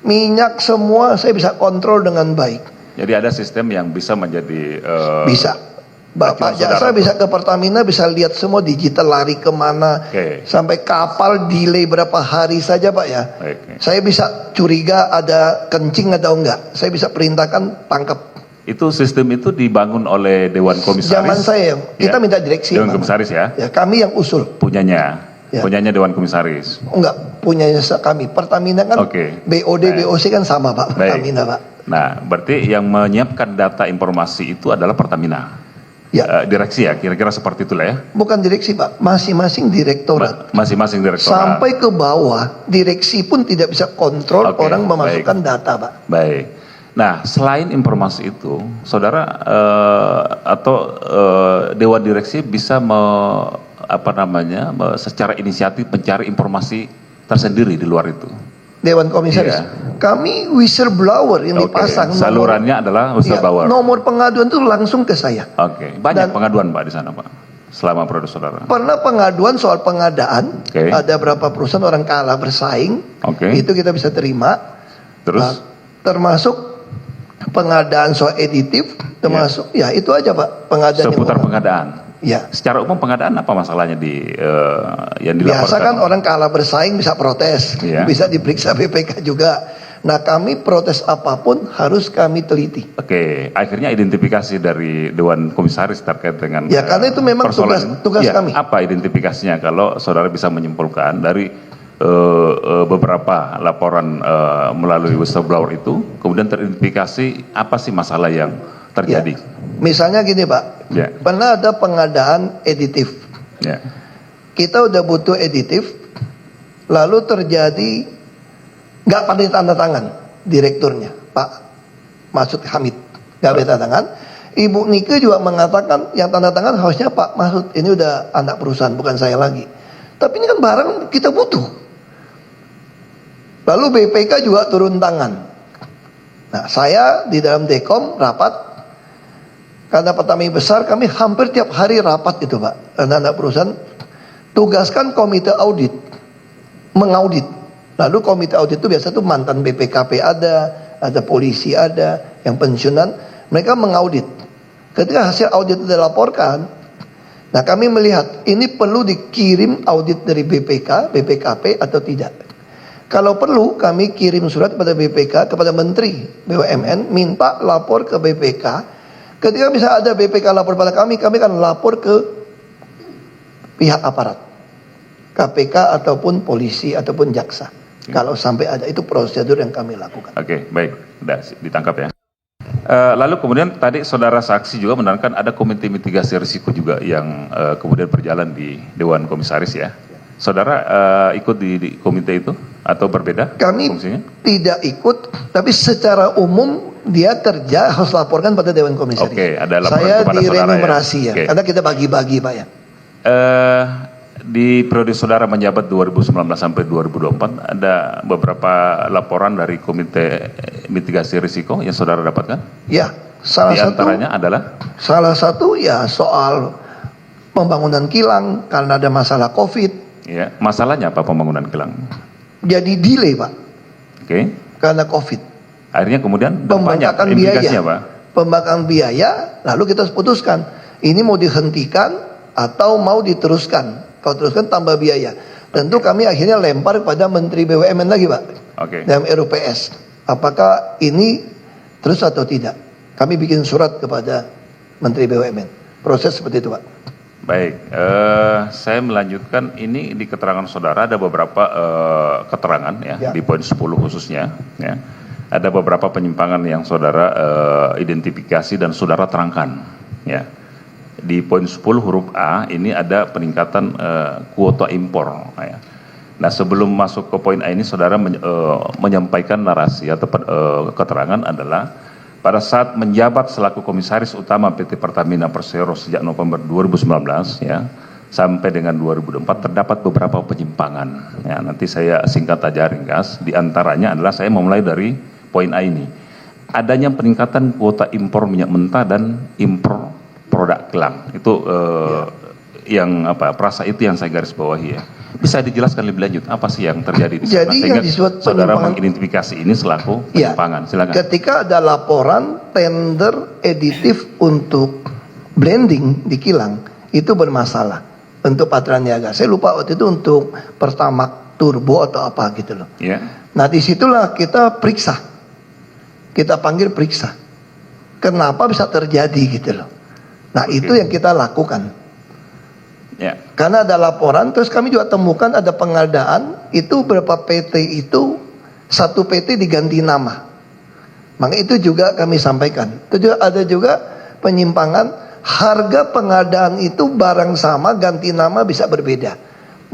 A: Minyak semua saya bisa kontrol dengan baik.
E: Jadi ada sistem yang bisa menjadi
A: Bisa. Bapak jasa bisa ke Pertamina, bisa lihat semua digital lari kemana.
E: Oke.
A: Sampai kapal delay berapa hari saja, Pak ya.
E: Baik.
A: Saya bisa curiga ada kencing atau enggak. Saya bisa perintahkan tangkap.
E: Itu sistem itu dibangun oleh Dewan Komisaris.
A: Zaman saya, kita minta direksi.
E: Dewan
A: Pak.
E: Komisaris ya.
A: Ya, kami yang usul.
E: Punyanya.
A: Ya.
E: Punyanya Dewan Komisaris.
A: Enggak, punyanya kami. Pertamina kan
E: Oke.
A: BOD, BOC kan sama, Pak.
E: Baik.
A: Pertamina, Pak.
E: Nah, berarti yang menyiapkan data informasi itu adalah Pertamina.
A: Ya,
E: Direksi ya, kira-kira seperti itulah ya.
A: bukan direksi, Pak. Masing-masing direktorat.
E: Masing-masing direktorat.
A: Sampai ke bawah, direksi pun tidak bisa kontrol
E: Oke,
A: orang memasukkan
E: baik.
A: data, Pak.
E: Baik. Nah, selain informasi itu, saudara atau Dewan Direksi bisa secara inisiatif mencari informasi tersendiri di luar itu.
A: Dewan Komisaris.
E: Iya.
A: Kami whistleblower yang
E: Oke,
A: dipasang.
E: salurannya adalah
A: Ya,
E: whistleblower.
A: nomor pengaduan itu langsung ke saya.
E: Oke, banyak
A: Dan-
E: pengaduan Pak di sana Pak. selama periode saudara?
A: Pernah pengaduan soal pengadaan,
E: Oke.
A: ada berapa perusahaan orang kalah bersaing,
E: Oke.
A: itu kita bisa terima.
E: Terus?
A: Nah, termasuk pengadaan soal editif, termasuk ya itu aja Pak, pengadaan
E: Seputar
A: yang
E: pengadaan.
A: Ya.
E: Secara umum pengadaan apa masalahnya yang dilaporkan?
A: Biasa kan orang kalah bersaing bisa protes,
E: Iya.
A: bisa diperiksa BPK juga. Nah kami protes apapun harus kami teliti.
E: Oke, akhirnya identifikasi dari Dewan Komisaris terkait dengan
A: Ya, karena itu memang
E: persoalan
A: tugas
E: Ya,
A: kami.
E: Apa identifikasinya kalau saudara bisa menyimpulkan dari beberapa laporan melalui whistleblower itu, kemudian teridentifikasi apa sih masalah yang terjadi?
A: Misalnya gini Pak,
E: Ya.
A: pernah ada pengadaan editif.
E: Ya.
A: Kita udah butuh editif, lalu terjadi nggak pada tanda tangan direkturnya Pak Masud Hamid, nggak ada tanda tangan. Ibu Nike juga mengatakan yang tanda tangan harusnya Pak Masud, ini udah anak perusahaan bukan saya lagi. Tapi ini kan barang kita butuh. Lalu BPK juga turun tangan. Nah saya di dalam Dekom rapat, karena Pertamina besar kami hampir tiap hari rapat itu Pak, anak-anak perusahaan tugaskan komite audit mengaudit. Lalu komite audit itu biasa tuh mantan BPKP ada polisi ada, yang pensiunan, mereka mengaudit. Ketika hasil audit itu dilaporkan, nah kami melihat ini perlu dikirim audit dari BPKP atau tidak. Kalau perlu kami kirim surat kepada BPK, kepada Menteri BUMN, minta lapor ke BPK. Ketika bisa ada BPK lapor pada kami akan lapor ke pihak aparat, KPK ataupun polisi ataupun jaksa. Kalau sampai ada, itu prosedur yang kami lakukan.
E: Oke, baik, sudah ditangkap ya. Lalu kemudian tadi saudara saksi juga menerangkan ada komite mitigasi risiko juga yang kemudian berjalan di Dewan Komisaris ya. Saudara ikut di komite itu atau berbeda
A: Kami
E: fungsinya?
A: tidak ikut, tapi secara umum dia kerja harus laporkan pada Dewan Komisaris.
E: Oke, ada laporan
A: Saya
E: kepada
A: di
E: saudara
A: renumerasi ya,
E: Oke.
A: karena kita bagi-bagi Pak ya.
E: Di periode saudara menjabat 2019 sampai 2024 ada beberapa laporan dari komite mitigasi risiko yang saudara dapatkan?
A: Ya,
E: Di antaranya adalah
A: salah satu ya soal pembangunan kilang karena ada masalah COVID.
E: ya, masalahnya apa pembangunan kilang?
A: Jadi delay Pak,
E: Oke.
A: karena COVID.
E: Akhirnya kemudian dampaknya,
A: Pembangkakan
E: implikasinya
A: biaya.
E: apa?
A: Pembangkakan biaya, lalu kita putuskan ini mau dihentikan atau mau diteruskan. Kalau teruskan tambah biaya. Tentu kami akhirnya lempar pada Menteri BUMN lagi Pak,
E: Oke.
A: dalam RUPS. Apakah ini terus atau tidak? Kami bikin surat kepada Menteri BUMN. Proses seperti itu Pak.
E: Baik, saya melanjutkan ini di keterangan saudara ada beberapa keterangan ya,
A: Ya.
E: di poin 10 khususnya ya. Ada beberapa penyimpangan yang saudara identifikasi dan saudara terangkan ya. Di poin 10 huruf A ini ada peningkatan kuota impor ya. Nah, sebelum masuk ke poin A ini saudara menyampaikan narasi atau keterangan adalah pada saat menjabat selaku komisaris utama PT Pertamina Persero sejak November 2019 ya sampai dengan 2024 terdapat beberapa penyimpangan. Ya, nanti saya singkat aja ringkas. Di antaranya adalah saya memulai dari poin A ini. Adanya peningkatan kuota impor minyak mentah dan impor produk kilang. Itu yang apa? Perasa itu yang saya garis bawahi ya. Bisa dijelaskan lebih lanjut apa sih yang terjadi di sana
A: Jadi
E: sehingga
A: yang disebut
E: saudara
A: penyimpangan-
E: mengidentifikasi ini selaku
A: Ya,
E: penyimpangan. Silakan.
A: ketika ada laporan tender editif untuk blending di kilang itu bermasalah untuk Patraniaga. Saya lupa waktu itu untuk Pertamax Turbo atau apa gitu loh.
E: Ya.
A: Nah disitulah kita periksa, kita panggil periksa. Kenapa bisa terjadi gitu loh. Nah itu yang kita lakukan.
E: Ya.
A: Karena ada laporan, terus kami juga temukan ada pengadaan, itu berapa PT itu, satu PT diganti nama. Maka itu juga kami sampaikan. Itu juga ada juga penyimpangan, harga pengadaan itu barang sama, ganti nama bisa berbeda.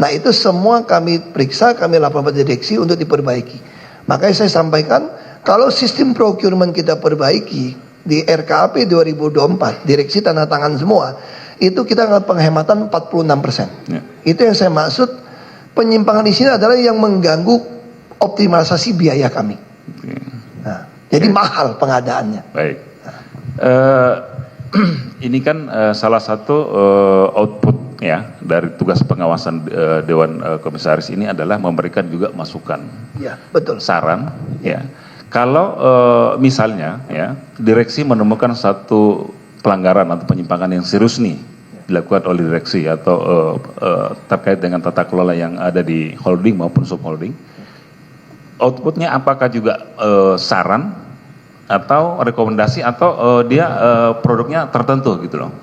A: Nah itu semua kami periksa, kami lapor pada direksi untuk diperbaiki. Makanya saya sampaikan, kalau sistem procurement kita perbaiki, di RKAP 2024, direksi tanda tangan semua, itu kita akan penghematan 46%.
E: Ya.
A: Itu yang saya maksud, penyimpangan di sini adalah yang mengganggu optimalisasi biaya kami.
E: Oke.
A: Nah, jadi mahal pengadaannya.
E: Baik. Ini kan salah satu output ya dari tugas pengawasan Dewan Komisaris ini adalah memberikan juga masukan,
A: Ya, betul.
E: saran, ya. Kalau misalnya ya direksi menemukan satu pelanggaran atau penyimpangan yang serius nih dilakukan oleh direksi atau terkait dengan tata kelola yang ada di holding maupun subholding, outputnya apakah juga saran atau rekomendasi atau dia produknya tertentu gitu loh?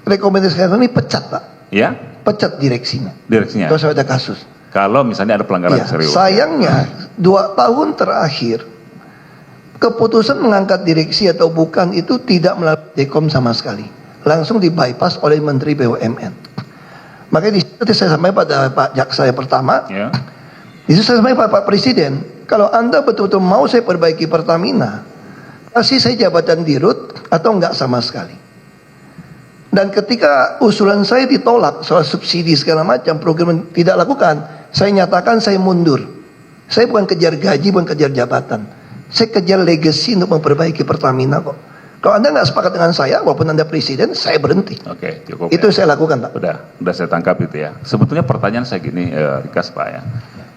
A: Rekomendasi kami pecat, Pak.
E: Ya,
A: Pecat direksinya.
E: direksinya.
A: Terus ada kasus.
E: Kalau misalnya ada pelanggaran
A: Ya,
E: serius.
A: sayangnya 2 tahun terakhir keputusan mengangkat direksi atau bukan itu tidak melalui Dekom sama sekali. Langsung di bypass oleh Menteri BUMN. Makanya di situ saya sampaikan pada Pak Jaksa yang pertama,
E: Ya.
A: di situ saya sampaikan pada Pak Presiden, kalau Anda betul-betul mau saya perbaiki Pertamina, kasih saya jabatan dirut atau enggak sama sekali. Dan ketika usulan saya ditolak soal subsidi segala macam, program tidak lakukan, saya nyatakan saya mundur. Saya bukan kejar gaji, bukan kejar jabatan. Saya kejar legacy untuk memperbaiki Pertamina kok. Kalau Anda nggak sepakat dengan saya, walaupun Anda presiden, saya berhenti.
E: Oke, cukup.
A: Itu
E: ya.
A: saya lakukan, Pak.
E: Udah saya tangkap itu ya. Sebetulnya pertanyaan saya gini, Rikas Pak ya.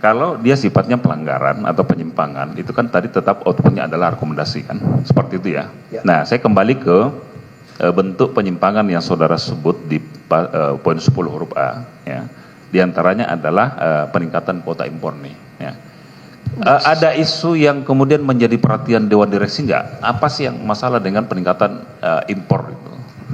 E: Kalau dia sifatnya pelanggaran atau penyimpangan, itu kan tadi tetap outputnya adalah rekomendasi kan, seperti itu ya.
A: Ya.
E: Nah, saya kembali ke bentuk penyimpangan yang saudara sebut di poin 10 huruf A, ya. Di antaranya adalah peningkatan kuota impor nih, ya. Ada isu yang kemudian menjadi perhatian Dewan Direksi nggak? Apa sih yang masalah dengan peningkatan impor itu?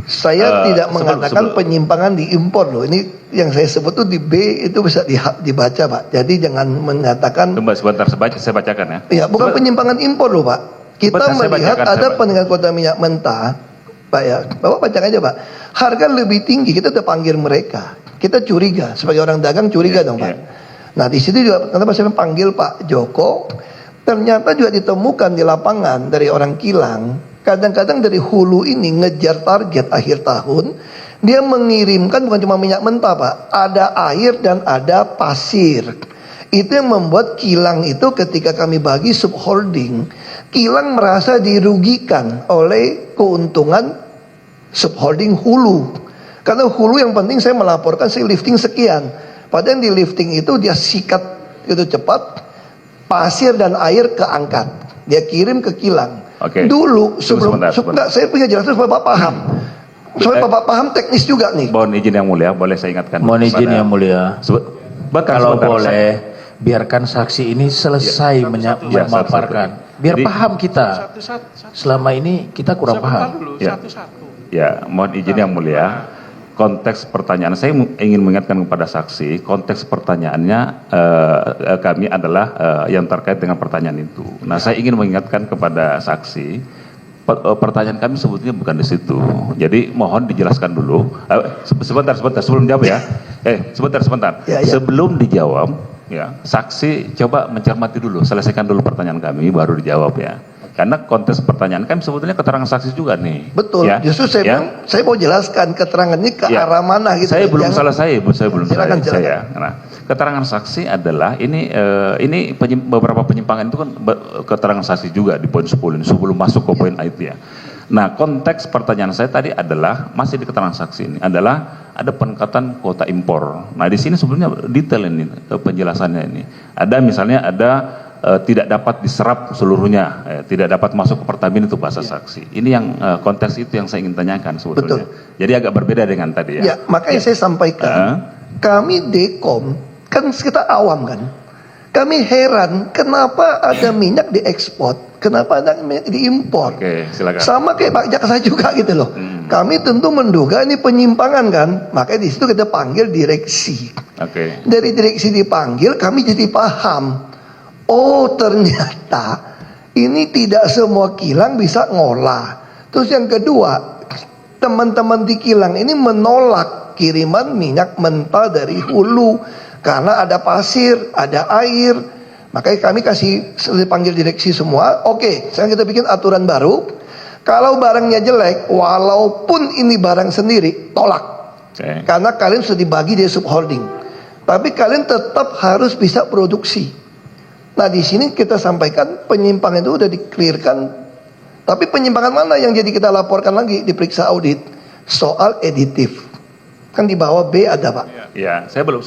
A: Saya tidak mengatakan penyimpangan di impor loh. Ini yang saya sebut tuh di B itu bisa dibaca, Pak. Jadi jangan mengatakan.
E: Tunggu sebentar, saya bacakan ya.
A: Ya, bukan penyimpangan impor loh, Pak. Kita
E: Sebentar, saya
A: melihat
E: bacakan,
A: ada peningkatan kuota minyak mentah, Pak ya. Bapak bacakan aja, Pak. Harga lebih tinggi, kita udah panggil mereka. Kita curiga, sebagai orang dagang curiga dong, Pak. Nah, di situ juga kenapa saya panggil Pak Joko, ternyata juga ditemukan di lapangan dari orang kilang. Kadang-kadang dari hulu ini ngejar target akhir tahun, dia mengirimkan bukan cuma minyak mentah, Pak. Ada air dan ada pasir. Itu yang membuat kilang itu ketika kami bagi subholding, kilang merasa dirugikan oleh keuntungan subholding hulu. Karena hulu yang penting saya melaporkan saya lifting sekian. Padahal di lifting itu dia sikat itu cepat, pasir dan air keangkat. Dia kirim ke kilang.
E: Oke.
A: Dulu sebelum
E: Sebentar.
A: saya punya jelaskan supaya Bapak paham. Supaya Bapak paham teknis juga nih.
E: Mohon izin yang mulia, boleh saya ingatkan.
F: Mohon izin yang mulia. Kalau
E: sebentar,
F: boleh, biarkan saksi ini selesai memaparkan. Biar
E: Jadi-
F: paham kita. Selama ini kita kurang
B: Sebentar
F: paham.
B: dulu,
E: Ya.
B: satu-satu.
E: Ya, mohon izin yang mulia. Konteks pertanyaan saya ingin mengingatkan kepada saksi, konteks pertanyaannya kami adalah yang terkait dengan pertanyaan itu. Nah, saya ingin mengingatkan kepada saksi, pertanyaan kami sebetulnya bukan di situ. Jadi mohon dijelaskan dulu. Sebentar sebelum jawab ya. Sebentar.
A: Ya.
E: Sebelum dijawab, ya, saksi coba mencermati dulu, selesaikan dulu pertanyaan kami, baru dijawab ya. Karena konteks pertanyaan kami sebetulnya keterangan saksi juga nih.
A: Betul.
E: Ya,
A: Justru saya bilang, saya mau jelaskan keterangannya ke
E: Ya.
A: arah mana gitu.
E: Saya belum
A: Jangan-
E: selesai, saya belum
A: Silakan,
E: selesai. Saya. Nah, keterangan saksi adalah ini beberapa penyimpangan itu kan keterangan saksi juga di poin 10 ini sebelum masuk ke poin IT ya. Nah, konteks pertanyaan saya tadi adalah masih di keterangan saksi ini adalah ada peningkatan kuota impor. Nah, di sini sebenarnya detail ini penjelasannya ini. Ada misalnya tidak dapat diserap seluruhnya, tidak dapat masuk ke Pertamina itu bahasa saksi. Ini yang konteks itu yang saya ingin tanyakan sebetulnya. Jadi agak berbeda dengan tadi ya.
A: Ya, makanya saya sampaikan, kami Dekom, kan kita awam kan. Kami heran kenapa ada minyak diekspor, kenapa ada minyak diimpor.
E: Oke, silakan.
A: Sama kayak Pak Jaksa juga gitu loh. Kami tentu menduga ini penyimpangan kan, makanya di situ kita panggil direksi.
E: Oke.
A: Dari direksi dipanggil, kami jadi paham. Oh, ternyata ini tidak semua kilang bisa ngolah. Terus yang kedua, teman-teman di kilang ini menolak kiriman minyak mentah dari hulu karena ada pasir, ada air. Makanya kami panggil direksi semua. Oke, sekarang kita bikin aturan baru. Kalau barangnya jelek, walaupun ini barang sendiri, tolak.
E: Oke.
A: Karena kalian sudah dibagi di subholding. Tapi kalian tetap harus bisa produksi. Nah, di sini kita sampaikan penyimpangan itu udah di-clearkan Tapi penyimpangan mana yang jadi kita laporkan lagi, diperiksa audit? Soal editif. Kan di bawah B ada, Pak.
E: Ya, saya belum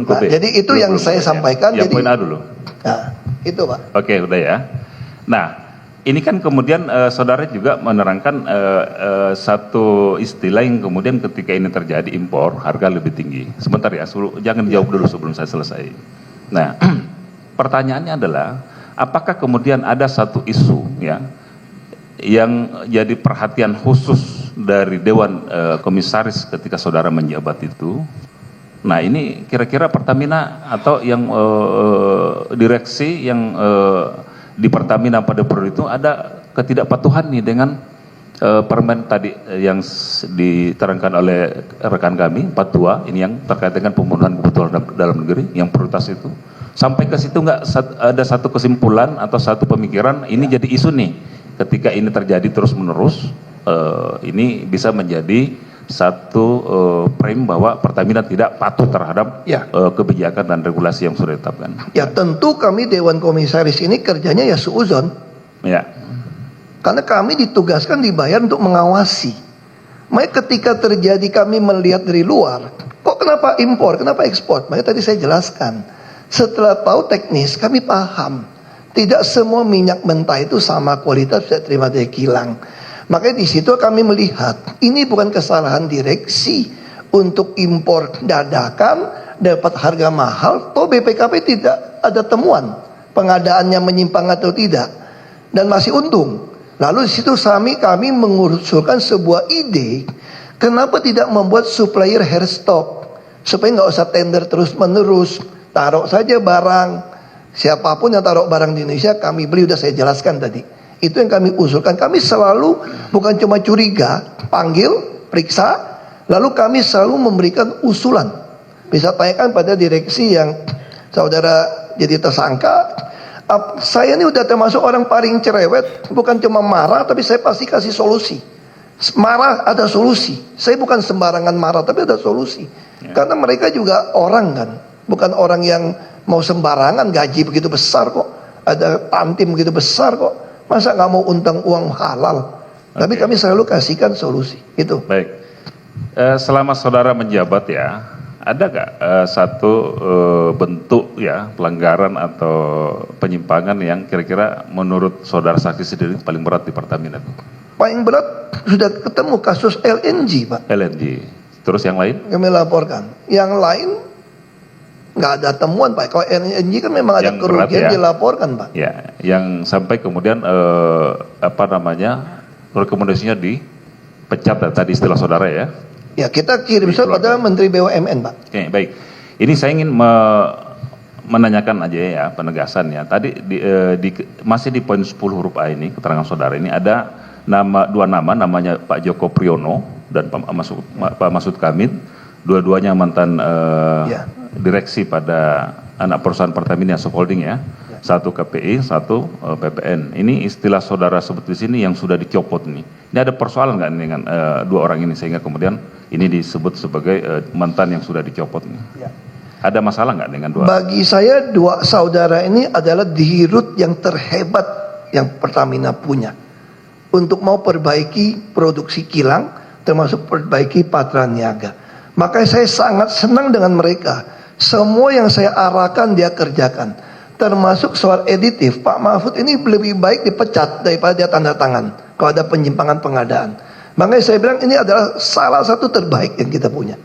E: ke
A: Nah,
E: B.
A: jadi itu
E: Belum-
A: yang
E: belum
A: saya
E: ke B, ya.
A: sampaikan.
E: Yang
A: Jadi,
E: poin A dulu.
A: nah, itu, Pak.
E: Oke, udah ya. Nah, ini kan kemudian saudara juga menerangkan satu istilah yang kemudian ketika ini terjadi impor, harga lebih tinggi. Sebentar ya, jangan jawab dulu sebelum saya selesai. Nah, pertanyaannya adalah, apakah kemudian ada satu isu ya yang jadi perhatian khusus dari Dewan Komisaris ketika saudara menjabat itu? Nah, ini kira-kira Pertamina atau yang direksi yang di Pertamina pada periode itu ada ketidakpatuhan nih dengan permen tadi yang diterangkan oleh rekan kami 42 ini yang terkait dengan pemenuhan kebutuhan dalam negeri yang prioritas itu. Sampai ke situ nggak ada satu kesimpulan atau satu pemikiran ini jadi isu nih ketika ini terjadi terus-menerus ini bisa menjadi satu frame bahwa Pertamina tidak patuh terhadap
A: Ya.
E: kebijakan dan regulasi yang sudah ditetapkan.
A: Ya tentu kami Dewan Komisaris ini kerjanya ya suuzon.
E: Ya,
A: Karena kami ditugaskan dibayar untuk mengawasi. Makanya ketika terjadi kami melihat dari luar, kok kenapa impor, kenapa ekspor? Makanya tadi saya jelaskan. Setelah tahu teknis, kami paham. Tidak semua minyak mentah itu sama kualitas bisa terima dari kilang. Makanya di situ kami melihat, ini bukan kesalahan direksi untuk impor dadakan, dapat harga mahal, toh BPKP tidak ada temuan pengadaannya menyimpang atau tidak. Dan masih untung. Lalu di situ kami mengusulkan sebuah ide, kenapa tidak membuat supplier hair stock supaya nggak usah tender terus menerus, taruh saja barang, siapapun yang taruh barang di Indonesia kami beli, udah saya jelaskan tadi. Itu yang kami usulkan. Kami selalu bukan cuma curiga, panggil, periksa, lalu kami selalu memberikan usulan. Bisa tanyakan pada direksi yang saudara jadi tersangka. Saya ini udah termasuk orang paling cerewet, bukan cuma marah, tapi saya pasti kasih solusi. Marah ada solusi. Saya bukan sembarangan marah, tapi ada solusi. Karena mereka juga orang kan, bukan orang yang mau sembarangan, gaji begitu besar kok, ada tantim begitu besar kok, masa nggak mau untang uang halal. Tapi kami selalu kasihkan solusi. Itu.
E: baik. Selama saudara menjabat ya, ada nggak satu bentuk ya pelanggaran atau penyimpangan yang kira-kira menurut saudara saksi sendiri paling berat di Pertamina?
A: Paling berat sudah ketemu kasus LNG, Pak.
E: LNG. Terus yang lain?
A: Kami laporkan. Yang lain nggak ada temuan, Pak. Kalau LNG kan memang ada
E: Yang berat,
A: kerugian
E: ya.
A: dilaporkan, Pak.
E: Ya, yang sampai kemudian rekomendasinya dipecat tadi istilah saudara ya.
A: Ya kita kirim surat pada Menteri BUMN, Pak.
E: Oke, baik. Ini saya ingin menanyakan aja ya penegasan ya. Tadi masih di poin 10 huruf A ini keterangan saudara ini ada dua nama, namanya Pak Joko Priyono dan Pak Masud Kamit, dua-duanya mantan
A: Ya.
E: direksi pada anak perusahaan Pertamina Subholding ya. Satu KPI, satu PPN. Ini istilah saudara sebut di sini yang sudah dicopot nih. Ini ada persoalan nggak dengan dua orang ini sehingga kemudian ini disebut sebagai mantan yang sudah dicopot nih?
A: Ya.
E: Ada masalah nggak dengan dua?
A: Bagi saya dua saudara ini adalah dirut yang terhebat yang Pertamina punya. Untuk mau perbaiki produksi kilang, termasuk perbaiki Patraniaga. Makanya saya sangat senang dengan mereka. Semua yang saya arahkan dia kerjakan. Termasuk soal editif, Pak Mahfud ini lebih baik dipecat daripada dia tanda tangan kalau ada penyimpangan pengadaan. Makanya saya bilang ini adalah salah satu terbaik yang kita punya.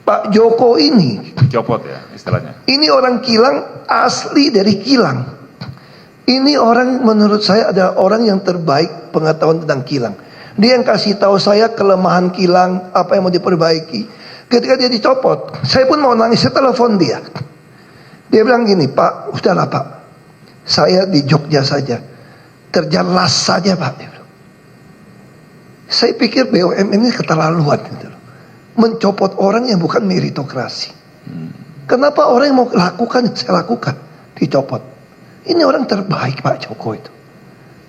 A: Pak Joko ini,
E: Copot ya istilahnya.
A: ini orang kilang asli dari kilang. Ini orang menurut saya adalah orang yang terbaik pengetahuan tentang kilang. Dia yang kasih tahu saya kelemahan kilang, apa yang mau diperbaiki. Ketika dia dicopot, saya pun mau nangis, saya telepon dia. Dia bilang gini, Pak, udahlah Pak, saya di Jogja saja, kerja las saja Pak. Dia bilang. Saya pikir BUMN ini keterlaluan gitu loh. Mencopot orang yang bukan meritokrasi. Kenapa orang yang mau lakukan yang saya lakukan dicopot? Ini orang terbaik Pak Joko itu.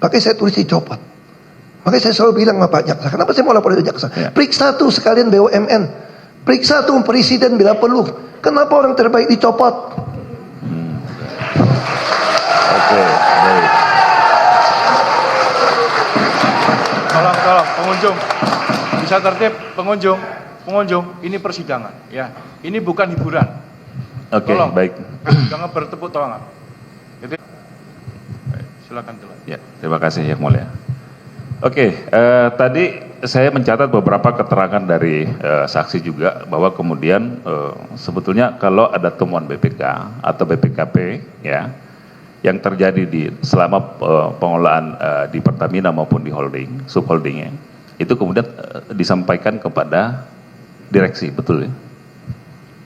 A: Makanya saya tulis dicopot. Makanya saya selalu bilang sama Pak Jaksa, kenapa saya mau lapor ke Jaksa?
E: Ya.
A: Periksa tuh sekalian BUMN, periksa tuh presiden bila perlu. Kenapa orang terbaik dicopot?
E: Oke, baik.
B: pengunjung. Bisa tertib, pengunjung. Pengunjung, ini persidangan, ya. Ini bukan hiburan.
E: Oke,
B: Tolong.
E: baik.
B: Jangan bertepuk tangan. Jadi, baik, silakan dulu.
E: Ya, terima kasih Yang Mulia. Oke, tadi saya mencatat beberapa keterangan dari saksi juga bahwa kemudian sebetulnya kalau ada temuan BPK atau BPKP ya yang terjadi selama pengelolaan di Pertamina maupun di holding, subholdingnya, itu kemudian disampaikan kepada direksi, betul ya?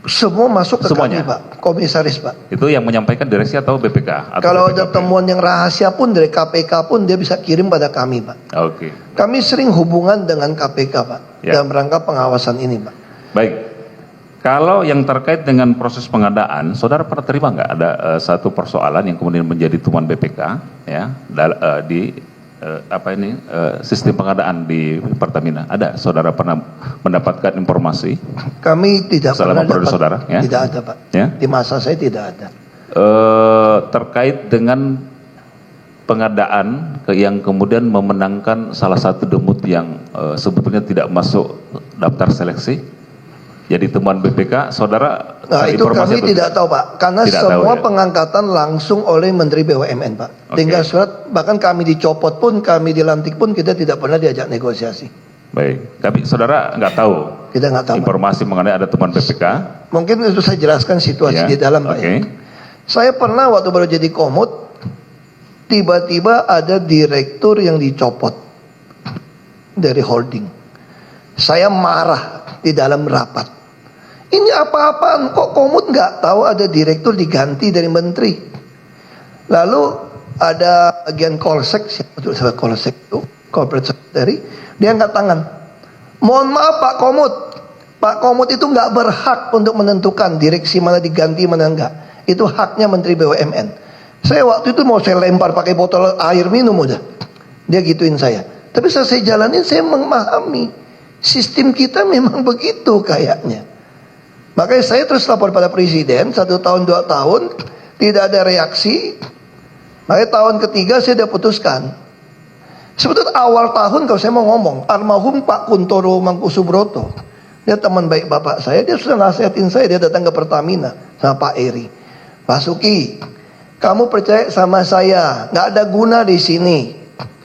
A: Semua masuk ke
E: Semuanya?
A: kami, Pak, komisaris, Pak.
E: Itu yang menyampaikan direksi atau BPK? Atau
A: Kalau ada
E: BPKP?
A: temuan yang rahasia pun dari KPK pun dia bisa kirim pada kami, Pak.
E: Oke,
A: Kami sering hubungan dengan KPK, Pak,
E: Ya.
A: dalam rangka pengawasan ini, Pak.
E: baik. Kalau yang terkait dengan proses pengadaan, saudara pernah terima nggak ada satu persoalan yang kemudian menjadi temuan BPK ya di sistem pengadaan di Pertamina? Ada, saudara pernah mendapatkan informasi?
A: Kami tidak
E: Selama
A: pernah
E: periode
A: dapat,
E: saudara, ya?
A: tidak ada, Pak.
E: Ya?
A: Di masa saya tidak ada.
E: Terkait dengan pengadaan yang kemudian memenangkan salah satu demut yang sebetulnya tidak masuk daftar seleksi? Jadi temuan BPK, saudara
A: Nah, itu
E: informasi
A: kami tidak tahu, Pak. Karena
E: Tidak
A: semua
E: tahu, ya?
A: pengangkatan langsung oleh Menteri BUMN, Pak.
E: Oke.
A: Tinggal surat, bahkan kami dicopot pun, kami dilantik pun, kita tidak pernah diajak negosiasi.
E: Baik, tapi saudara nggak tahu
A: Kita nggak tahu, Pak.
E: informasi mengenai ada temuan BPK?
A: Mungkin itu saya jelaskan situasi
E: Ya,
A: di dalam, Pak.
E: oke.
A: Ya. Saya pernah waktu baru jadi komut, tiba-tiba ada direktur yang dicopot dari holding. Saya marah di dalam rapat. Ini apa-apaan, kok komut nggak tahu ada direktur diganti dari menteri. Lalu ada bagian Kolsek, siapa itu Kolsek itu, corporate secretary, dia angkat tangan. Mohon maaf Pak Komut itu nggak berhak untuk menentukan direksi mana diganti mana enggak. Itu haknya Menteri BUMN. Saya waktu itu mau saya lempar pakai botol air minum udah. Dia gituin saya. Tapi setelah saya jalanin saya memahami sistem kita memang begitu kayaknya. Makanya saya terus lapor pada presiden 1 tahun 2 tahun tidak ada reaksi. Makanya tahun ketiga saya sudah putuskan. Sebetulnya awal tahun kalau saya mau ngomong, almarhum Pak Kuntoro Mangkusubroto, dia teman baik bapak saya, dia sudah nasihatin saya, dia datang ke Pertamina sama Pak Eri. Pak Suki, kamu percaya sama saya, nggak ada guna di sini,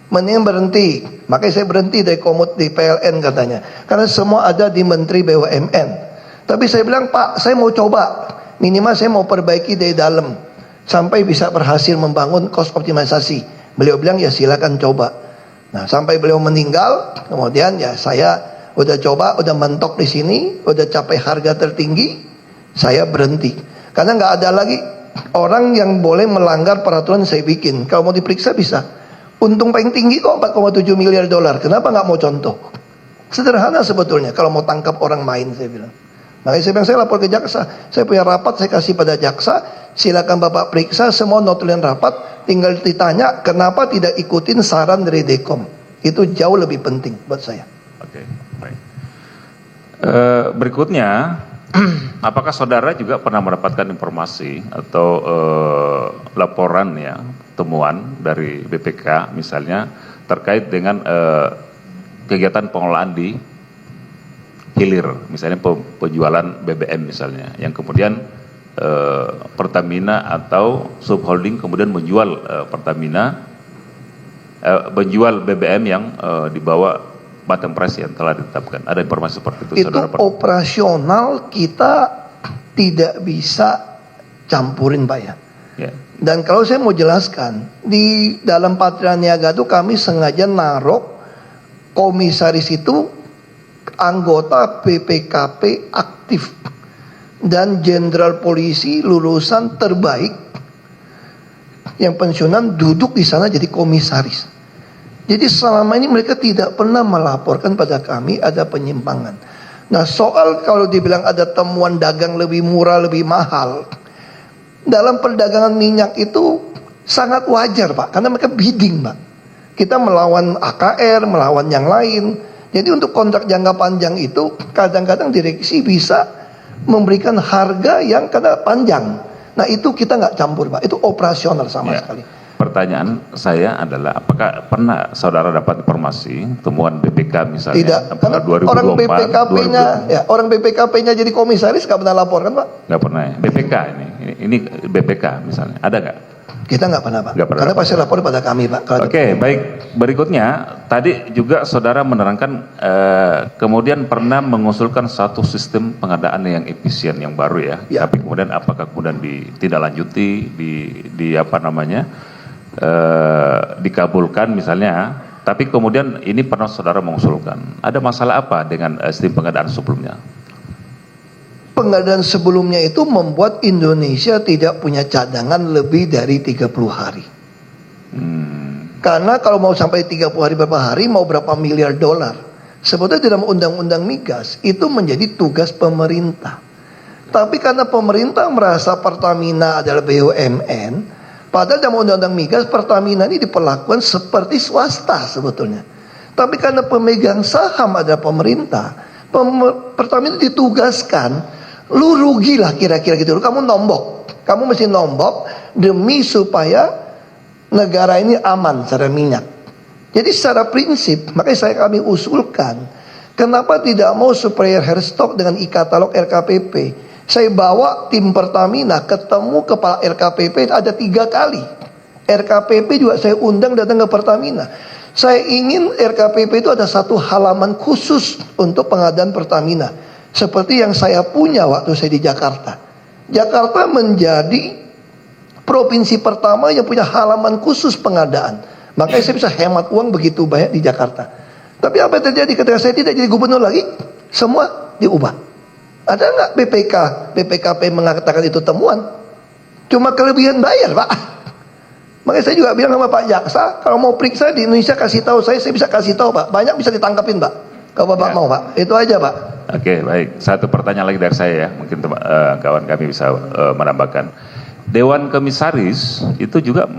A: mending berhenti. Makanya saya berhenti dari komut di PLN katanya, karena semua ada di Menteri BUMN. Tapi saya bilang, Pak, saya mau coba, minimal saya mau perbaiki dari dalam, sampai bisa berhasil membangun cost optimalisasi. Beliau bilang, ya silakan coba. Nah, sampai beliau meninggal, kemudian ya saya udah coba, udah mentok di sini, udah capai harga tertinggi, saya berhenti. Karena nggak ada lagi orang yang boleh melanggar peraturan saya bikin. Kalau mau diperiksa bisa. Untung paling tinggi kok 4,7 miliar dolar. Kenapa nggak mau contoh? Sederhana sebetulnya kalau mau tangkap orang main, saya bilang. Makanya saya bilang saya lapor ke jaksa. Saya punya rapat, saya kasih pada jaksa. Silakan Bapak periksa semua notulen rapat. Tinggal ditanya kenapa tidak ikutin saran dari Dekom. Itu jauh lebih penting buat saya.
E: Oke, baik. Berikutnya, apakah saudara juga pernah mendapatkan informasi atau laporan ya, temuan dari BPK misalnya terkait dengan kegiatan pengelolaan di hilir, misalnya penjualan BBM misalnya, yang kemudian Pertamina atau subholding kemudian menjual menjual BBM yang dibawa bottom price yang telah ditetapkan. Ada informasi seperti itu?
A: Itu operasional kita tidak bisa campurin, Pak ya.
E: Ya.
A: Dan kalau saya mau jelaskan, di dalam Patria Niaga itu kami sengaja naruh komisaris itu anggota BPKP aktif dan jenderal polisi lulusan terbaik yang pensiunan duduk di sana jadi komisaris. Jadi selama ini mereka tidak pernah melaporkan pada kami ada penyimpangan. Nah, soal kalau dibilang ada temuan dagang lebih murah, lebih mahal, dalam perdagangan minyak itu sangat wajar, Pak, karena mereka bidding, Pak. Kita melawan AKR, melawan yang lain. Jadi untuk kontrak jangka panjang itu kadang-kadang direksi bisa memberikan harga yang karena panjang. Nah, itu kita nggak campur, Pak. Itu operasional sama
E: Ya.
A: sekali.
E: pertanyaan saya adalah apakah pernah saudara dapat informasi temuan BPK misalnya
A: Tidak, karena orang
E: 2024,
A: BPKP-nya, ya orang BPKP-nya jadi komisaris nggak pernah laporkan Pak.
E: nggak pernah ya? BPK ini BPK misalnya ada nggak?
A: Kita nggak pernah Pak.
E: Nggak pernah.
A: Karena pasti lapor pada kami Pak. Kalau
E: Oke, baik. Berikutnya, tadi juga saudara menerangkan kemudian pernah mengusulkan satu sistem pengadaan yang efisien yang baru ya.
A: Ya.
E: Tapi kemudian apakah kemudian ditindaklanjuti, di apa namanya, dikabulkan misalnya. Tapi kemudian ini pernah saudara mengusulkan. Ada masalah apa dengan sistem pengadaan sebelumnya?
A: pengadaan sebelumnya itu membuat Indonesia tidak punya cadangan lebih dari 30 hari. Karena kalau mau sampai 30 hari berapa hari, mau berapa miliar dolar. Sebetulnya dalam undang-undang migas itu menjadi tugas pemerintah. Tapi karena pemerintah merasa Pertamina adalah BUMN, padahal dalam undang-undang migas Pertamina ini diperlakukan seperti swasta sebetulnya. Tapi karena pemegang saham adalah pemerintah, Pertamina ditugaskan, lu rugilah kira-kira gitu. Kamu nombok, kamu mesti nombok demi supaya negara ini aman secara minyak. Jadi secara prinsip, makanya kami usulkan, kenapa tidak mau supplier Herstock dengan e-katalog RKPP. Saya bawa tim Pertamina ketemu kepala RKPP ada 3 kali. RKPP juga saya undang datang ke Pertamina. Saya ingin RKPP itu ada satu halaman khusus untuk pengadaan Pertamina. Seperti yang saya punya waktu saya di Jakarta. Jakarta menjadi provinsi pertama yang punya halaman khusus pengadaan. Makanya saya bisa hemat uang begitu banyak di Jakarta. Tapi apa yang terjadi ketika saya tidak jadi gubernur lagi? Semua diubah. Ada nggak BPKP mengatakan itu temuan? Cuma kelebihan bayar Pak. Makanya saya juga bilang sama Pak Jaksa, kalau mau periksa di Indonesia kasih tahu saya bisa kasih tahu Pak. Banyak bisa ditangkapin Pak. Kalau Bapak mau Pak. Itu aja Pak.
E: Oke, baik. Satu pertanyaan lagi dari saya ya. Mungkin kawan kami bisa menambahkan. Dewan Komisaris itu juga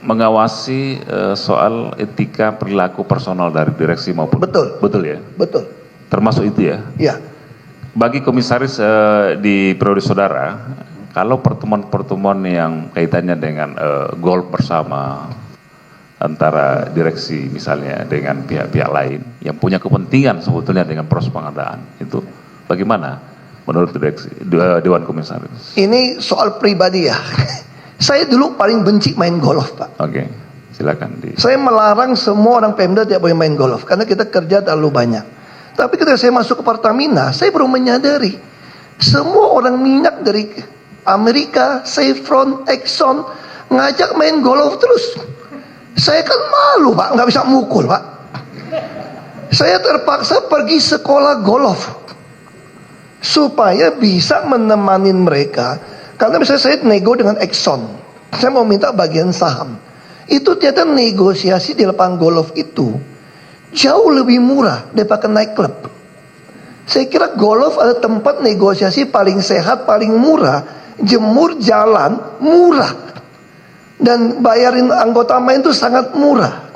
E: mengawasi soal etika perilaku personal dari direksi maupun.
A: Betul.
E: Betul ya?
A: Betul.
E: Termasuk itu ya?
A: Ya.
E: Bagi komisaris di periode saudara, kalau pertemuan-pertemuan yang kaitannya dengan goal bersama antara direksi misalnya dengan pihak-pihak lain yang punya kepentingan sebetulnya dengan proses pengadaan, itu bagaimana menurut direksi Dewan Komisaris?
A: Ini soal pribadi ya. Saya dulu paling benci main golf Pak.
E: Oke, silakan.
A: Saya melarang semua orang Pemda tidak boleh main golf karena kita kerja terlalu banyak. Tapi ketika saya masuk ke Pertamina, saya baru menyadari semua orang minyak dari Amerika, Chevron, Exxon ngajak main golf terus. Saya kan malu Pak, nggak bisa mukul Pak. Saya terpaksa pergi sekolah golf supaya bisa menemani mereka. Karena misalnya saya nego dengan Exxon, saya mau minta bagian saham. Itu ternyata negosiasi di lapangan golf itu jauh lebih murah daripada naik klub. Saya kira golf adalah tempat negosiasi paling sehat, paling murah. Jemur jalan murah. Dan bayarin anggota main itu sangat murah.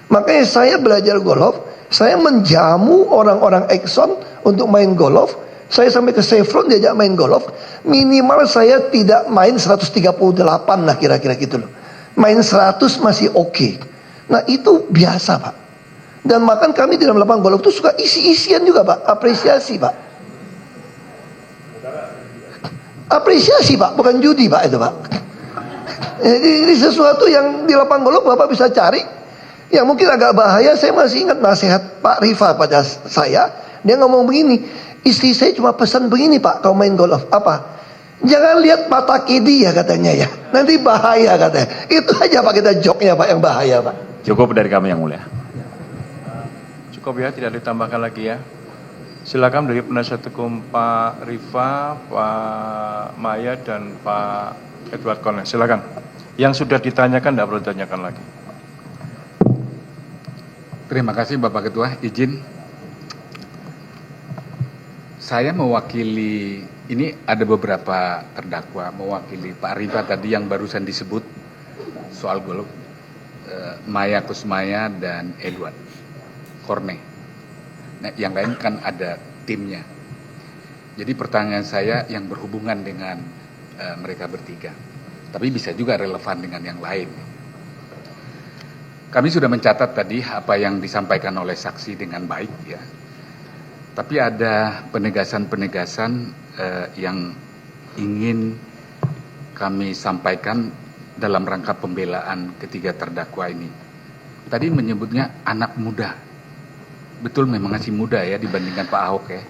A: Makanya saya belajar golf. Saya menjamu orang-orang Exxon untuk main golf. Saya sampai ke Chevron diajak main golf. Minimal saya tidak main 138 lah kira-kira gitu loh. Main 100 masih oke. Nah itu biasa Pak. Dan makan kami di dalam lapangan golf itu suka isi-isian juga Pak. Apresiasi Pak. Apresiasi Pak, bukan judi Pak itu Pak. Jadi ini sesuatu yang di lapangan golf Bapak bisa cari. Yang mungkin agak bahaya. Saya masih ingat nasihat Pak Rifa pada saya. Dia ngomong begini, istri saya cuma pesan begini Pak kalau main golf. Apa? Jangan lihat mata kidi ya katanya ya. Nanti bahaya katanya. Itu aja Pak kita joknya Pak yang bahaya Pak.
E: Cukup dari kami yang mulia.
B: Cukup ya, tidak ditambahkan lagi ya. Silakan dari penasihat hukum Pak Rifa, Pak Maya dan Pak Edward Kones. Silakan. Yang sudah ditanyakan tidak perlu ditanyakan lagi.
G: Terima kasih Bapak Ketua. Izin saya mewakili, ini ada beberapa terdakwa mewakili Pak Rifa tadi yang barusan disebut soal golf, Maya Kusmaya dan Edward Korne. Nah, yang lain kan ada timnya. Jadi pertanyaan saya yang berhubungan dengan mereka bertiga. Tapi bisa juga relevan dengan yang lain. Kami sudah mencatat tadi apa yang disampaikan oleh saksi dengan baik ya. Tapi ada penegasan-penegasan yang ingin kami sampaikan dalam rangka pembelaan ketiga terdakwa ini. Tadi menyebutnya anak muda. Betul memang masih muda ya dibandingkan Pak Ahok ya?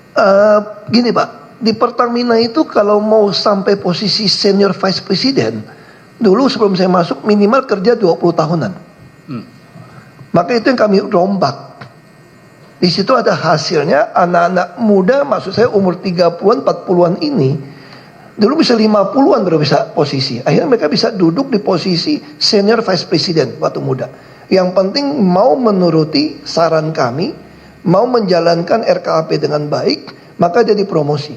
A: Gini Pak, di Pertamina itu kalau mau sampai posisi senior vice president, dulu sebelum saya masuk minimal kerja 20 tahunan. Maka itu yang kami rombak. Di situ ada hasilnya anak-anak muda, maksud saya umur 30-an, 40-an ini, dulu bisa 50-an baru bisa posisi. Akhirnya mereka bisa duduk di posisi senior vice president waktu muda. Yang penting mau menuruti saran kami, mau menjalankan RKAP dengan baik, maka jadi promosi.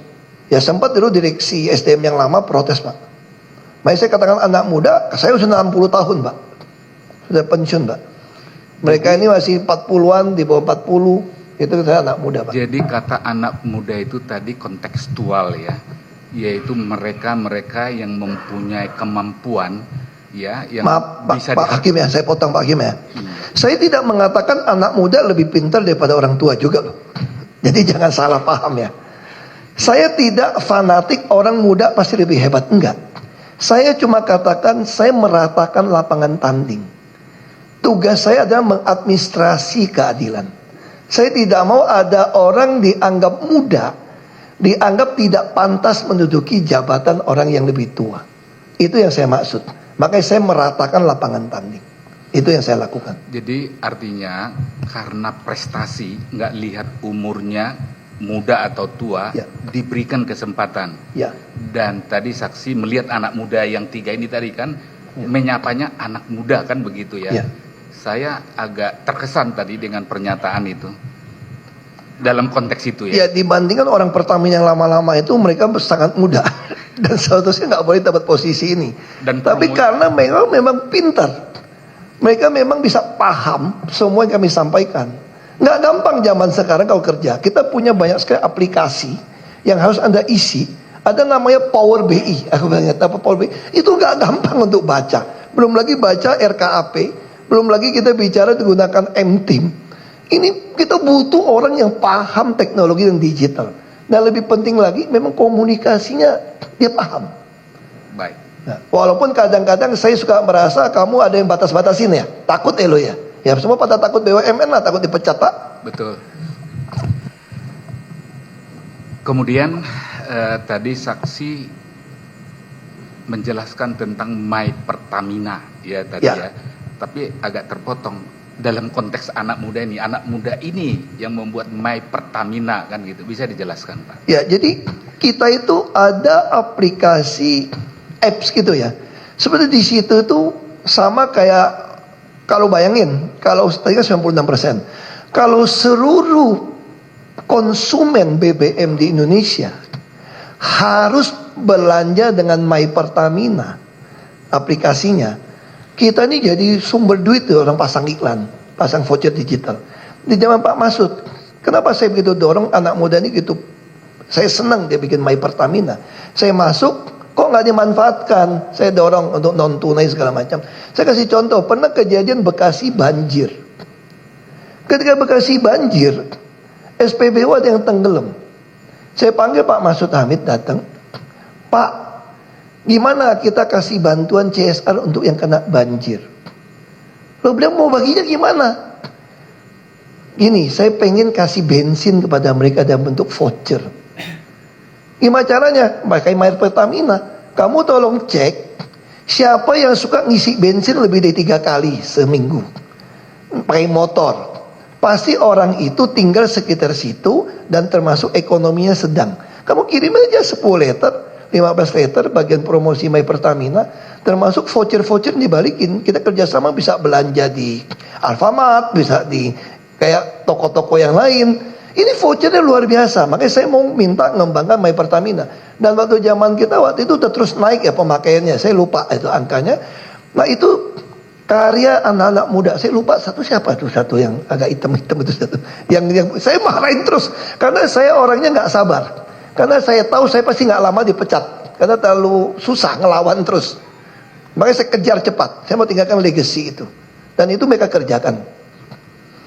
A: Ya sempat dulu direksi SDM yang lama protes Pak. Makanya saya katakan anak muda, saya sudah 60 tahun Pak. Sudah pensiun Pak. Mereka ini masih 40-an, di bawah 40, itu saya anak muda Pak.
G: Jadi kata anak muda itu tadi kontekstual ya, yaitu mereka yang mempunyai kemampuan ya, yang
A: Maaf
G: bisa
A: Pak Hakim ya, saya potong Pak Hakim ya. Saya tidak mengatakan anak muda lebih pintar daripada orang tua juga loh. Jadi jangan salah paham ya. Saya tidak fanatik orang muda pasti lebih hebat, enggak. Saya cuma katakan saya meratakan lapangan tanding. Tugas saya adalah mengadministrasi keadilan. Saya tidak mau ada orang dianggap muda, dianggap tidak pantas menduduki jabatan orang yang lebih tua. Itu yang saya maksud. Makanya saya meratakan lapangan tanding. Itu yang saya lakukan.
G: Jadi artinya karena prestasi, nggak lihat umurnya muda atau tua,
A: Ya.
G: diberikan kesempatan.
A: Ya.
G: Dan tadi saksi melihat anak muda yang 3 ini tadi kan, menyapanya anak muda kan begitu ya.
A: Ya.
G: Saya agak terkesan tadi dengan pernyataan itu. Dalam konteks itu ya.
A: Ya dibandingkan orang Pertamina yang lama-lama itu mereka sangat muda. Dan seharusnya nggak boleh dapat posisi ini.
G: Dan
A: Tapi karena memang pintar. Mereka memang bisa paham semua yang kami sampaikan. Nggak gampang zaman sekarang kalau kerja. Kita punya banyak sekali aplikasi yang harus Anda isi. Ada namanya Power BI. Aku bilang apa Power BI? Itu nggak gampang untuk baca. Belum lagi baca RKAP. Belum lagi kita bicara menggunakan M-Team. Ini kita butuh orang yang paham teknologi dan digital. Dan lebih penting lagi memang komunikasinya dia paham.
G: Baik.
A: Nah, walaupun kadang-kadang saya suka merasa kamu ada yang batas-batasin ya. Takut lo ya. Ya semua pada takut BUMN lah, takut dipecat Pak.
G: Betul. Kemudian tadi saksi menjelaskan tentang My Pertamina ya tadi ya. Tapi agak terpotong dalam konteks anak muda ini yang membuat My Pertamina kan gitu. Bisa dijelaskan Pak?
A: Ya, jadi kita itu ada aplikasi apps gitu ya. Seperti di situ tuh sama kayak kalau bayangin, kalau tadi kan 96%. Kalau seluruh konsumen BBM di Indonesia harus belanja dengan My Pertamina aplikasinya, kita ini jadi sumber duit tuh orang pasang iklan, pasang voucher digital. Di zaman Pak Masud, kenapa saya begitu dorong anak muda ini gitu? Saya senang dia bikin My Pertamina. Saya masuk, kok nggak dimanfaatkan? Saya dorong untuk non tunai segala macam. Saya kasih contoh, pernah kejadian Bekasi banjir. Ketika Bekasi banjir, SPBU ada yang tenggelam. Saya panggil Pak Masud Hamid datang, Pak, gimana kita kasih bantuan CSR untuk yang kena banjir? Lo bilang mau baginya gimana? Gini, saya pengen kasih bensin kepada mereka dalam bentuk voucher. Gimana caranya? Pakai My Pertamina. Kamu tolong cek siapa yang suka ngisi bensin lebih dari 3 kali seminggu. Pakai motor. Pasti orang itu tinggal sekitar situ dan termasuk ekonominya sedang. Kamu kirim aja 10 liter, 15 liter bagian promosi My Pertamina, termasuk voucher-voucher dibalikin. Kita kerjasama bisa belanja di Alfamart, bisa di kayak toko-toko yang lain. Ini vouchernya luar biasa. Makanya saya mau minta ngembangkan My Pertamina. Dan waktu zaman kita waktu itu udah terus naik ya pemakaiannya. Saya lupa itu angkanya. Nah itu karya anak-anak muda. Saya lupa siapa tuh satu yang agak hitam-hitam itu satu. Yang saya marahin terus karena saya orangnya nggak sabar. Karena saya tahu saya pasti nggak lama dipecat. Karena terlalu susah ngelawan terus. Makanya saya kejar cepat. Saya mau tinggalkan legacy itu. Dan itu mereka kerjakan.